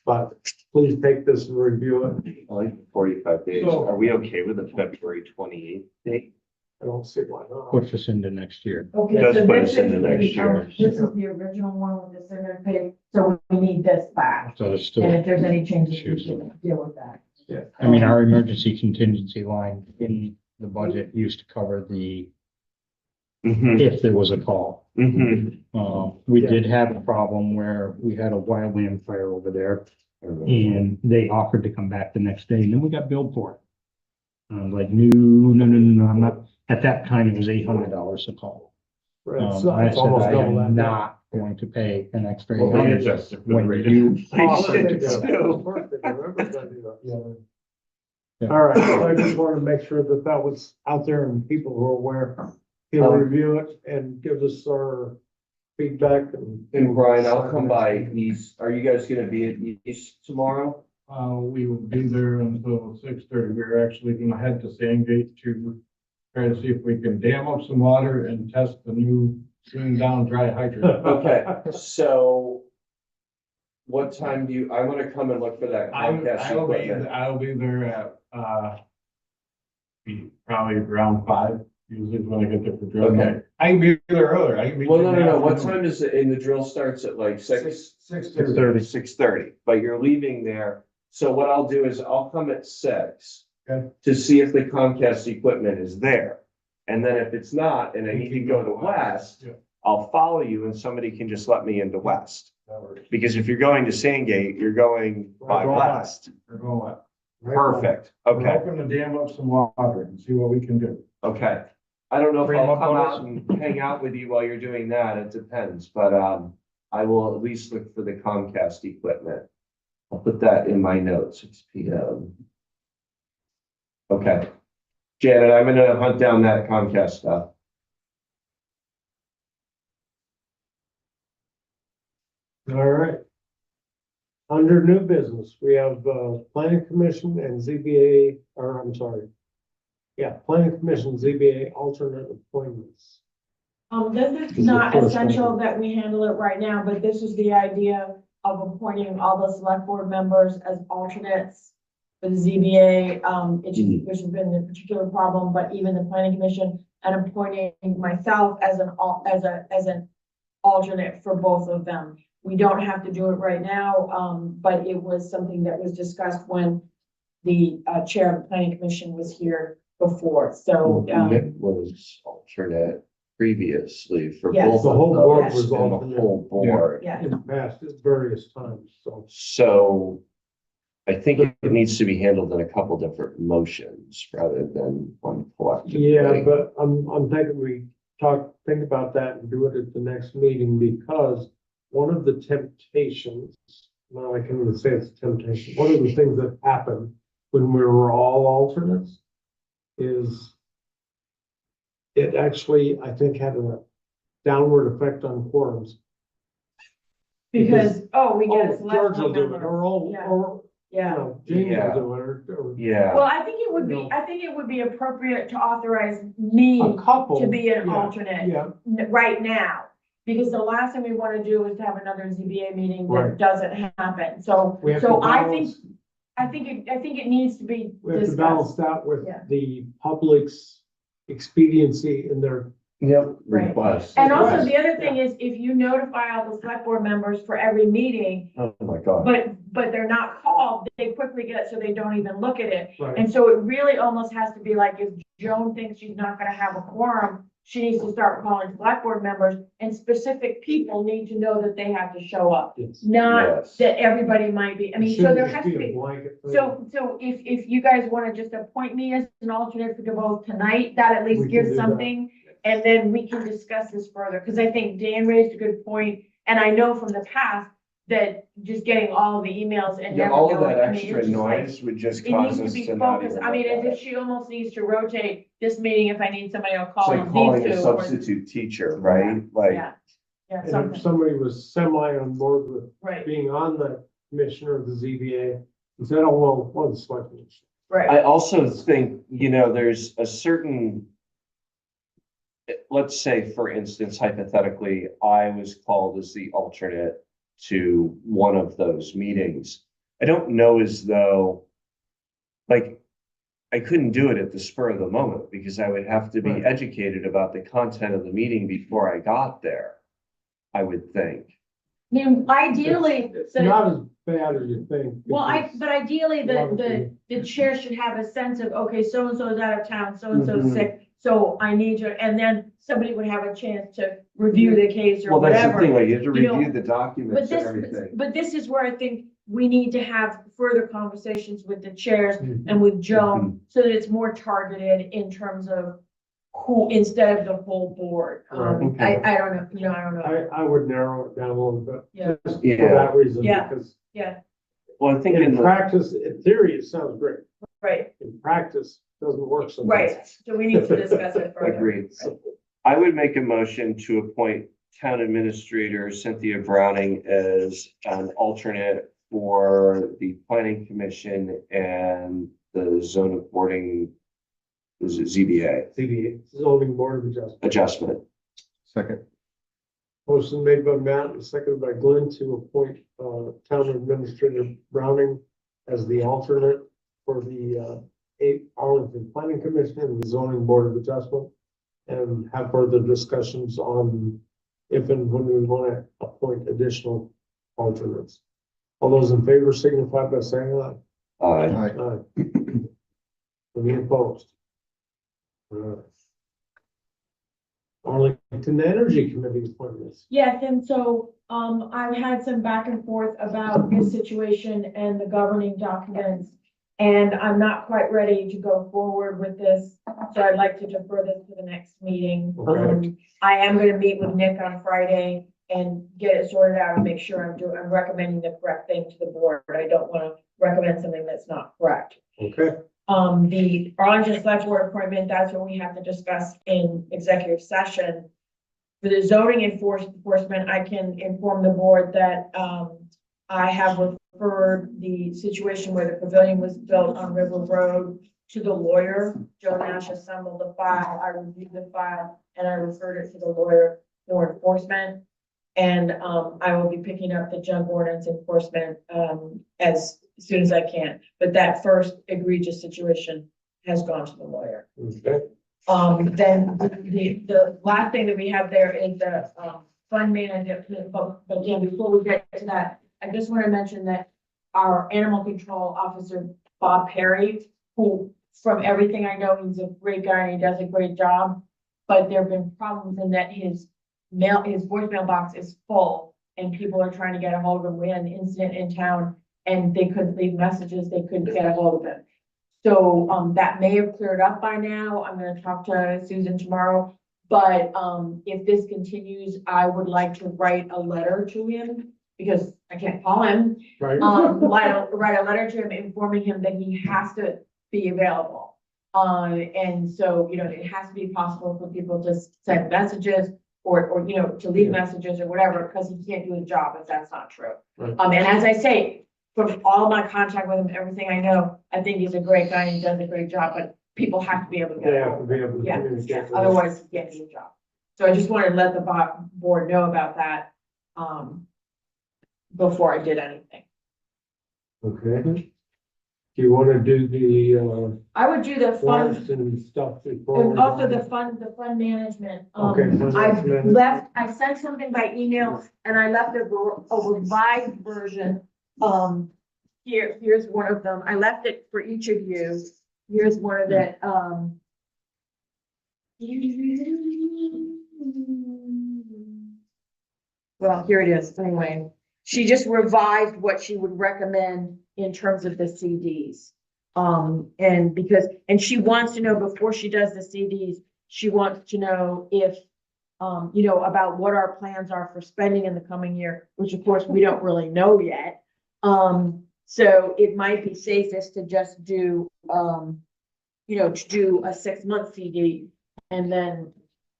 But please take this and review it. I like 45 days. So- Are we okay with the February 28th date? I don't see why not. Push us into next year. Okay, Does so put this us in is the next year. this is the original one with the center page, so we need this back. So there's And still, if there's any changes, we Issues. can deal with that. I mean, our emergency contingency line in the budget used to cover the, Mm-hmm, if there was a call. mm-hmm. We Yeah. did have a problem where we had a wildland fire over there and they offered to come back the next day and then we got billed for it. I was like, no, I'm not, at that time it was $800 a call. It's I it's said, almost I double that. am now. not going to pay an extra Well, we $800 adjusted for the when rate. you, Oh, They they should do. too. Of course they do. Everybody does. Yeah. All right, so I just wanted to make sure that that was out there and people who are aware, can review it and give us our feedback and. And Brian, I'll come by East. Are you guys gonna be at East tomorrow? We will be there until 6:30. We're actually gonna head to Sandgate to try to see if we can dam up some water and test the new swing down dry hydrant. Okay, so what time do you, I wanna come and look for that Comcast equipment. I'll be there at, probably around 5, usually is when I get there for drill. Okay. I can be there earlier. I can be. Well, there no, in the what afternoon. time is it, and the drill starts at like 6? 6:30. 6:30, but you're leaving there. So what I'll do is I'll come at 6. Okay. To see if the Comcast equipment is there. And then if it's not, and I need to go to West, Yeah. I'll follow you and somebody can just let me into West. That works. Because if you're going to Sandgate, you're going by We're going West. We're going what? Perfect, We're okay, hoping to dam up some water and see what we can do. okay. I don't know if Bring 'em I'll up come on out and hang out with you while you're doing that, it depends, but, I will at least look for the Comcast equipment. I'll put that in my notes, 6 p.m. Okay. Janet, I'm gonna hunt down that Comcast stuff. All right. Under new business, we have, planning commission and ZBA, or I'm sorry. Yeah, planning commission, ZBA alternate appointments. This is Is not the first essential item. that we handle it right now, but this is the idea of appointing all the select board members as alternates for the ZBA, which has been the particular problem, but even the planning commission, and appointing myself as an alternate for both of them. We don't have to do it right now, but it was something that was discussed when the chair of the planning commission was here before, so, Nick was alternate previously for Yes. both The whole of board those was and the alternate. whole board. yeah. In the past, at various times, so. So I think it needs to be handled in a couple different motions rather than one collective. Yeah, but I'm thinking think about that and do it at the next meeting, because one of the temptations, well, I can't even say it's a temptation, one of the things that happened when we were all alternates is it actually, I think, had a downward effect on quorums. Because, we get a Oh, select George will board do it, member. or, Yeah. or, you Yeah, know, Jamie Yeah. will do it, or Yeah, well, I think it would be appropriate to authorize me a couple. to be an yeah, alternate Yeah, right now. Because the last thing we want to do is to have another ZBA meeting that Right. doesn't happen, so, we have to so I think, balance, I think it needs to be we have to balance discussed. that with Yeah. the public's expediency in their. yep, Right. request. And also, Right. the other thing is, if you notify all the select board members for every meeting, Oh, my God. but they're not called, they quickly get, so they don't even look at it. Right. And so it really almost has to be like, if Joan thinks she's not gonna have a quorum, she needs to start calling select board members, and specific people need to know that they have to show up. Yes. Not Yes. that everybody might be, I mean, so Shouldn't there just has to a be, blanket thing. so if you guys wanna just appoint me as an alternate for both tonight, that at We least can gives do that. something. And then we can discuss this further, because I think Dan raised a good point, and I know from the past, that just getting all the emails and Yeah, never all of knowing, that I mean, extra it's just like, noise would just it cause needs to us be to not focused. even I mean, look as at if it. she almost needs to rotate this meeting if I need somebody, I'll It's call like on calling these a two. or- substitute teacher, right? Like, Yeah, yeah, And if something, somebody was semi on board with right, being on the commissioner of the ZBA, he said, oh, well, one selectman. right. I also think, there's a certain, let's say, for instance, hypothetically, I was called as the alternate to one of those meetings. I don't know as though, like, I couldn't do it at the spur of the moment because I would have to be Right. educated about the content of the meeting before I got there, I would think. I mean, ideally, It's the, not as bad as you think. well, because but ideally, a lot of the chair should have a sense of, okay, so-and-so is out of town, so-and-so's Mhm. sick, so I need you, and then somebody would have a chance to review the case or Well, that's the whatever. thing, like, you have to You know, review the But documents and this, everything. but this is where I think we need to have further conversations with the chairs Mhm. and with Joan, Mm-hmm. so that it's more targeted in terms of who, instead of the whole board. Right, okay. I don't know, I don't know, I would narrow it down a little bit. Yeah. Just for Yeah. that reason, Yeah. because yeah, Well, I think in in the, practice, in theory, it sounds great. right, In practice, it doesn't work sometimes. right, so we need to discuss it further. agreed. Right. I would make a motion to appoint Town Administrator Cynthia Browning as an alternate for the Planning Commission and the zoning boarding, is it ZBA The zoning board of adjustment. adjustment. Second. Motion made by Matt and seconded by Glenn to appoint, town administrator Browning as the alternate for the, Arlington Planning Commission and the zoning board of adjustment. And have further discussions on if and when we want to appoint additional alternates. All those in favor signify by saying aye. Aye. Aye. Any opposed? Alright. Arlington Energy Committee appointments. Yes, and so, I've had some back and forth about this situation and the governing documents. And I'm not quite ready to go forward with this, so I'd like to defer this to the next meeting. Okay. I am gonna meet with Nick on Friday and get it sorted out and make sure I'm recommending the correct thing to the board. I don't wanna recommend something that's not correct. Okay, The Arlington Select Board appointment, that's what we have to discuss in executive session. For the zoning enforcement, I can inform the board that, I have referred the situation where the pavilion was built on River Road to the lawyer. Joe Nash assembled the file, I reviewed the file, and I referred it to the lawyer for enforcement. And, I will be picking up the junk ordinance enforcement, as soon as I can. But that first egregious situation has gone to the lawyer. okay. Then the last thing that we have there is the, fund management, but again, before we get to that, I just want to mention that our animal control officer, Bob Perry, who, from everything I know, he's a great guy and he does a great job. But there have been problems in that his voicemail box is full and people are trying to get a hold of him. We had an incident in town and they couldn't leave messages, they couldn't get a hold of him. So, that may have cleared up by now. I'm gonna talk to Susan tomorrow. But, if this continues, I would like to write a letter to him because I can't call him. Right. Write a letter to him informing him that he has to be available. And so, it has to be possible for people to send messages or, to leave messages or whatever, because he can't do his job if that's not true. Right. And as I say, from all my contact with him, everything I know, I think he's a great guy and he does a great job, but people have to be able to get They a have to hold be of him. able to Yeah, communicate. with us. otherwise he can't do his job. So I just wanted to let the board know about that, before I did anything. Okay. Do you want to do the, I would do the fund, warrants and stuff before? and we also go? the fund management. Okay, fund I management. I sent something by email and I left a revised version. Here's one of them. I left it for each of you. Here's one of it, well, here it is, anyway. She just revised what she would recommend in terms of the CDs. And she wants to know before she does the CDs, she wants to know if about what our plans are for spending in the coming year, which of course we don't really know yet. So it might be safest to just do, to do a 6-month CD. And then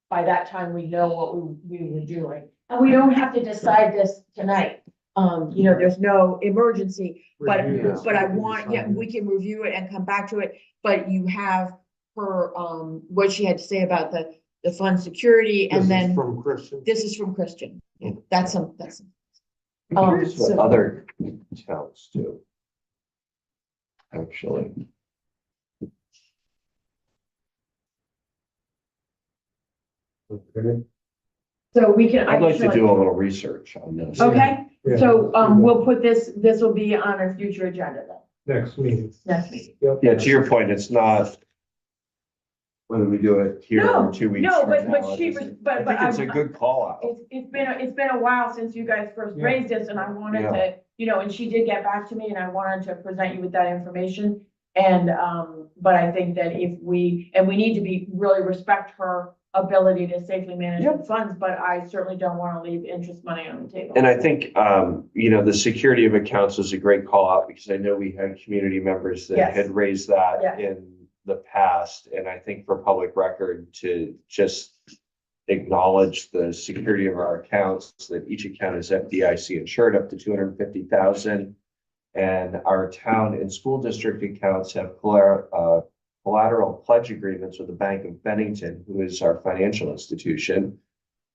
by that time, we know what we were doing. And we don't have to decide this tonight. There's no emergency, but I want, we can review it and come back to it. But you have her, what she had to say about the fund security, and This is then from Christian. this is from Christian. Yeah, that's some. Here's what So- other towns do. Actually, Okay. So we can. I'd like to actually- do a little research on this. Okay, Yeah. so, we'll put this will be on a future agenda then, Next meeting. next meeting. Yep. Yeah, to your point, it's not whether we do it here No, or 2 weeks. no, from but now. she I was- think but it's a good call out. It's been a while since you guys first Yeah. raised this, and I wanted to, and she did get back to me, and I wanted to present you with that information. And, but I think that we need to really respect her ability to safely manage the funds, but I certainly don't want to leave interest money on the table. And I think, the security of accounts is a great call out, because I know we had community members that Yes. had raised that Yeah. in the past. And I think for public record to just acknowledge the security of our accounts, that each account is FDIC insured up to 250,000. And our town and school district accounts have collateral pledge agreements with the Bank of Bennington, who is our financial institution.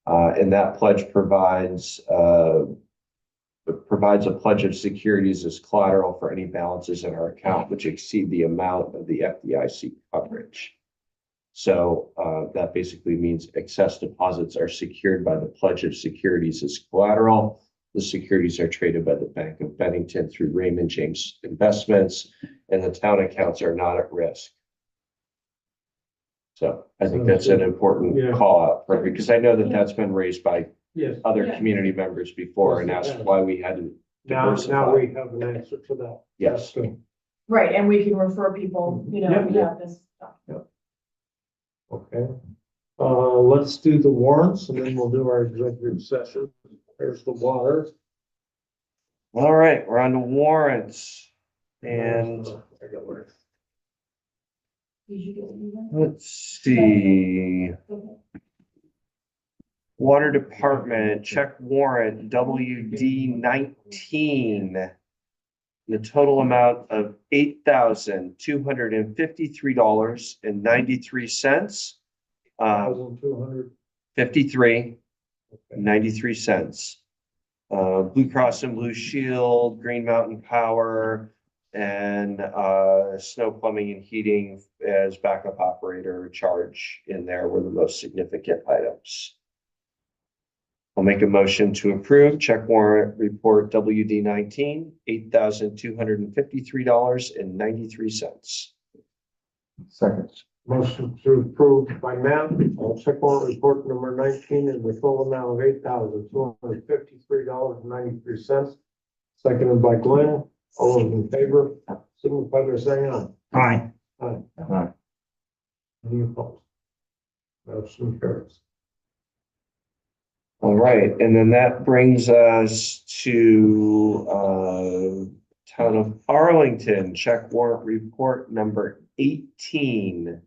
And that pledge provides a pledge of securities as collateral for any balances in our account which exceed the amount of the FDIC coverage. So that basically means excess deposits are secured by the pledge of securities as collateral. The securities are traded by the Bank of Bennington through Raymond James Investments, and the town accounts are not at risk. So I think that's an important Yeah. call out for, because I know that that's been raised by Yes. other Yeah. community members before, and that's why we had to Now diversify. we have an answer to that. Yes. That's good. Right, and we can refer people, Yep. this stuff. Okay. Let's do the warrants and then we'll do our executive session. There's the water. All right, we're on to warrants. And I got where- Did you get anything? let's see, Okay. Water Department, check warrant WD 19. The total amount of $8,253.93. 1,200. 53.93. Blue Cross and Blue Shield, Green Mountain Power, and Snow Plumbing and Heating as backup operator charge in there were the most significant items. I'll make a motion to approve check warrant report WD 19, $8,253.93. Second. Motion to approve by Matt, check warrant report number 19 in the full amount of $8,253.93. Seconded by Glenn. All those in favor, signify by saying aye. Aye. Aye. Any opposed? Motion carries. All right, and then that brings us to Town of Arlington, check warrant report number 18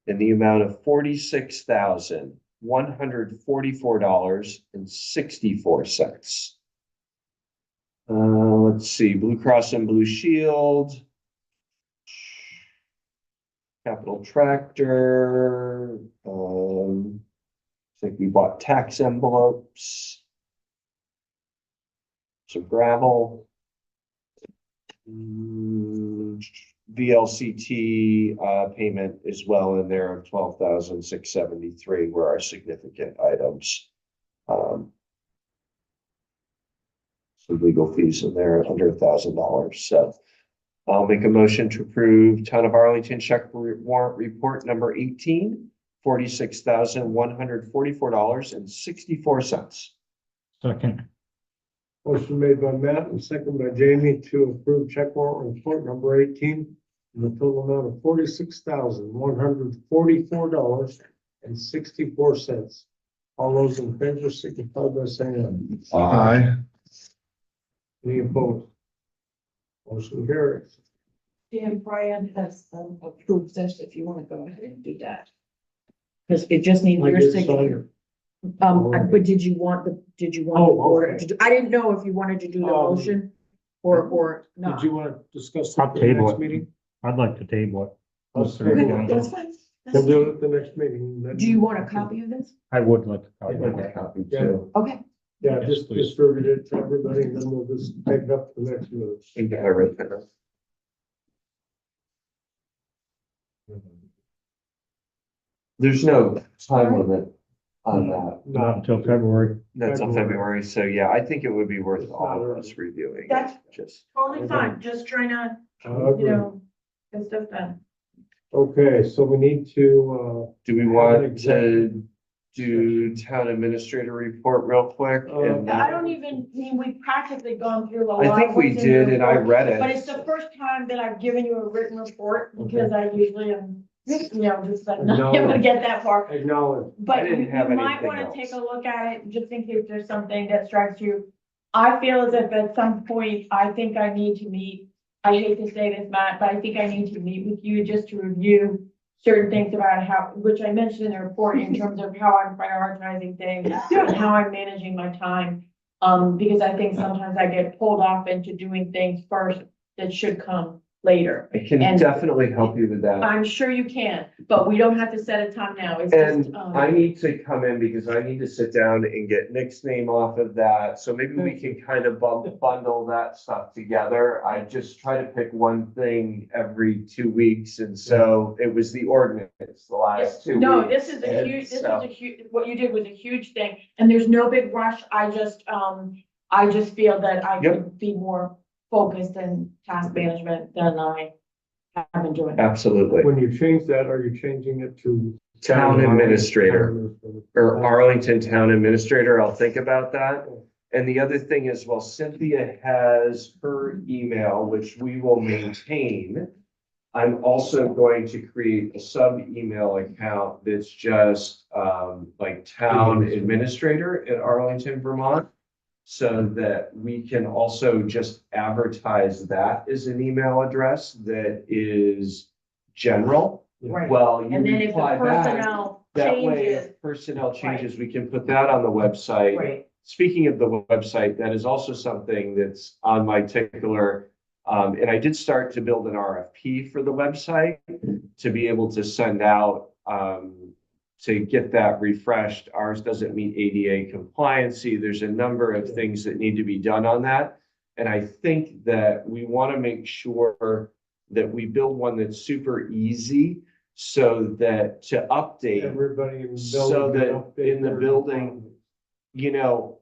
in the amount of $46,144.64. Let's see, Blue Cross and Blue Shield, Capital Tractor, I think we bought tax envelopes, some gravel. VLCT payment as well in there of 12,673 were our significant items. Some legal fees in there under $1,000. So I'll make a motion to approve Town of Arlington check warrant report number 18, $46,144.64. Second. Motion made by Matt and seconded by Jamie to approve check warrant report number 18 in the total amount of $46,144.64. All those in favor, signify by saying Aye. Any opposed? Motion carries. Dan, Brian has approved this, if you wanna go ahead and do that. Cause it just needs I your did signature. sign But did you want the Oh, board okay. to do, I didn't know if you wanted to do the motion or Did not. you want to discuss I'll it at the table next it. meeting? I'd like to table it. Let's Okay, table Okay, it. that's fine. We'll That's do fine. it at the next meeting. then- Do you want a copy of this? I would like to. I'd like a copy Yeah. too. Okay. Yeah, Yes, just please. distribute it to everybody and then we'll just take it up to the next meeting. I think I read that. There's no time limit on that. Not until February. That's on February, so yeah, I think it would be worth It's all not of early. us reviewing. it, That's- Just, Totally fine, just trying to, I you agree. know, get stuff done. Okay, so we need to, do we want to do town administrator report real quick? And I don't even, I mean, we've practically gone through a lot. I think of we what's in the did and I report, read it. But it's the first time that I've given you a written report, because I usually am, you know, just like, not able to get that far. acknowledge. But I you didn't have might anything wanna else. take a look at it, just in case there's something that strikes you. I feel as if at some point, I think I need to meet, I hate to say this, Matt, but I think I need to meet with you just to review certain things about how, which I mentioned in the report in terms of how I'm prioritizing things and how I'm managing my time. Because I think sometimes I get pulled off into doing things first that should come later. I can And- definitely help you with that. I'm sure you can, but we don't have to set a time now. It's And just, I need to come in because I need to sit down and get Nick's name off of that, so maybe we can kind of bundle that stuff together. I just try to pick one thing every 2 weeks, and so it was the ordinance the last 2 weeks. No, this is a and huge, this is so- a huge, what you did was a huge thing, and there's no big rush, I just feel that I Yep. could be more focused in task management than I have been doing. Absolutely. When you change that, are you changing it to? Town administrator. Town administrator. Or Arlington Town Administrator, I'll think about that. And the other thing is, well, Cynthia has her email, which we will maintain. I'm also going to create a sub-email account that's just, like Town Administrator in Arlington, Vermont. So that we can also just advertise that as an email address that is general. Right, Well, you and then if the reply back. personnel That way, changes, if personnel changes, we can put that on the website. right, Speaking of the website, that is also something that's on my tickler. And I did start to build an RFP for the website to be able to send out, to get that refreshed. Ours doesn't meet ADA compliancy. There's a number of things that need to be done on that. And I think that we want to make sure that we build one that's super easy so that to update, Everybody in the So building. that can update in the their building, you know,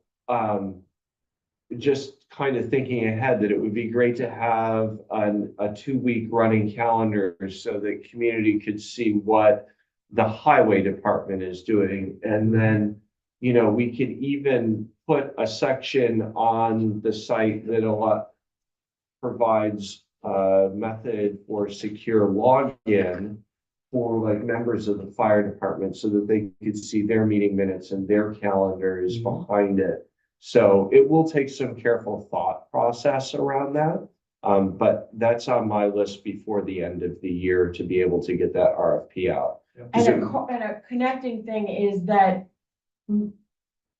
just kind of thinking ahead that it would be great to have a 2-week running calendar so that community could see what the highway department is doing. And then, you know, we could even put a section on the site that provides a method for secure login for like members of the fire department so that they could see their meeting minutes and their calendars behind it. So it will take some careful thought process around that. But that's on my list before the end of the year to be able to get that RFP out. and a connecting thing is that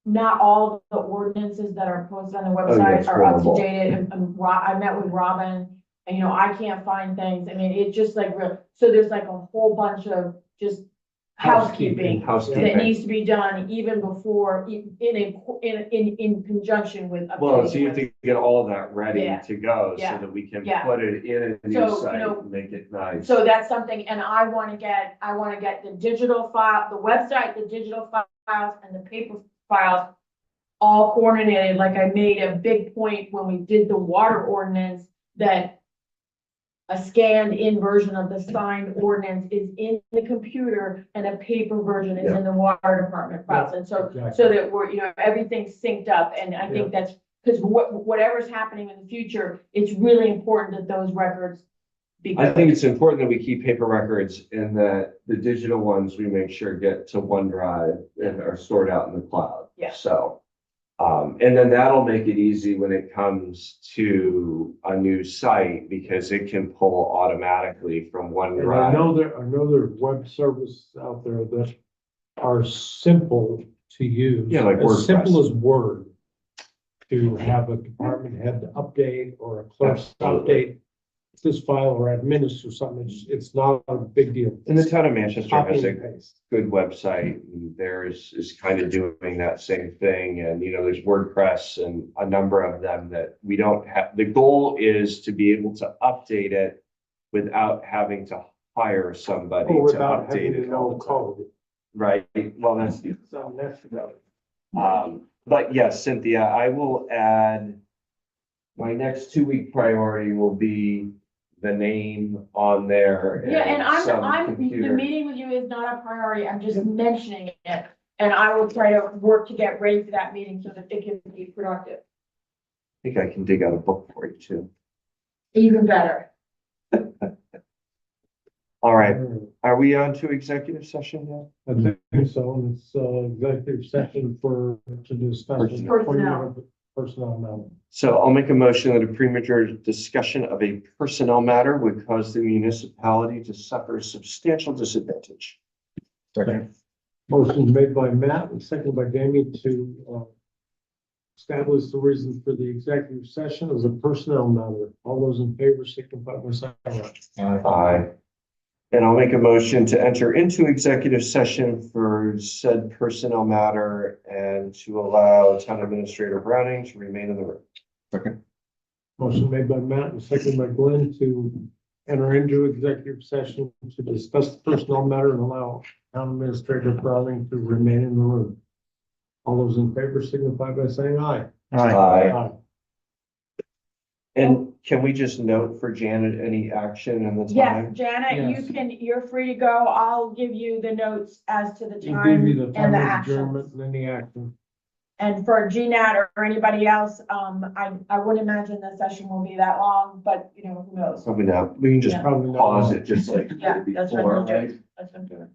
not all the ordinances that are posted on the yeah, website it's are up to horrible. date, and I met with Robin, and, you know, I can't find things, I mean, it's just like real, so there's like a whole bunch of just housekeeping that Housekeeping. needs to be done even before, in conjunction with. Well, updating so you have the to get all of that ready Yeah. to go so Yeah. that we can Yeah. put it in a new So, you site know, and make it nice. So that's something, and I wanna get the digital file, the website, the digital files, and the paper files all coordinated, like I made a big point when we did the water ordinance, that a scanned-in version of the signed ordinance is in the computer, and a paper version is in the water department files, and so that we're, you know, everything's synced up, and I think that's, because whatever's happening in the future, it's really important that those records I think it's important that we keep paper records and that the digital ones, we make sure get to OneDrive and are stored out in the cloud. Yeah. So, and then that'll make it easy when it comes to a new site because it can pull automatically from And I OneDrive. know there's web services out there that are simple to use. Yeah, like As simple WordPress. as Word. To have a department head update or a clerk Absolutely. update this file or administer something, it's not a big deal. And the town of Manchester Copy has and a paste. good website, and theirs is kind of doing that same thing, and there's WordPress and a number of them that we don't have. The goal is to be able to update it without having to hire somebody Or to without having update to it all know the time. code. Right, well, that's the, It's unnecessary. but yes, Cynthia, I will add. My next 2-week priority will be the name on there. Yeah, and some the computer. meeting with you is not a priority, I'm just mentioning it. And I will try to work to get ready for that meeting so that it can be productive, I think I can dig out a book for you too. even better. All right, are we on to executive session now? I think so, it's executive session to discuss. Personnel. Personnel matter. So I'll make a motion that a premature discussion of a personnel matter would cause the municipality to suffer substantial disadvantage. Second. Motion made by Matt and seconded by Jamie to establish the reason for the executive session as a personnel matter. All those in favor signify by saying aye. Aye. And I'll make a motion to enter into executive session for said personnel matter and to allow Town Administrator Browning to remain in the room. Second. Motion made by Matt and seconded by Glenn to enter into executive session to discuss the personnel matter and allow Town Administrator Browning to remain in the room. All those in favor signify by saying aye. Aye. And can we just note for Janet any action and the Yes, time? Janet, you're free to go. I'll give you the notes as to the We'll give time you the and time the of action. adjournment and any action. And for GNAT or anybody else, I wouldn't imagine the session will be that long, but who knows? Probably not. We can just Yeah. Probably not. pause it just like. Yeah, that's what before, I'm right? doing. That's what I'm doing.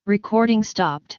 Recording stopped.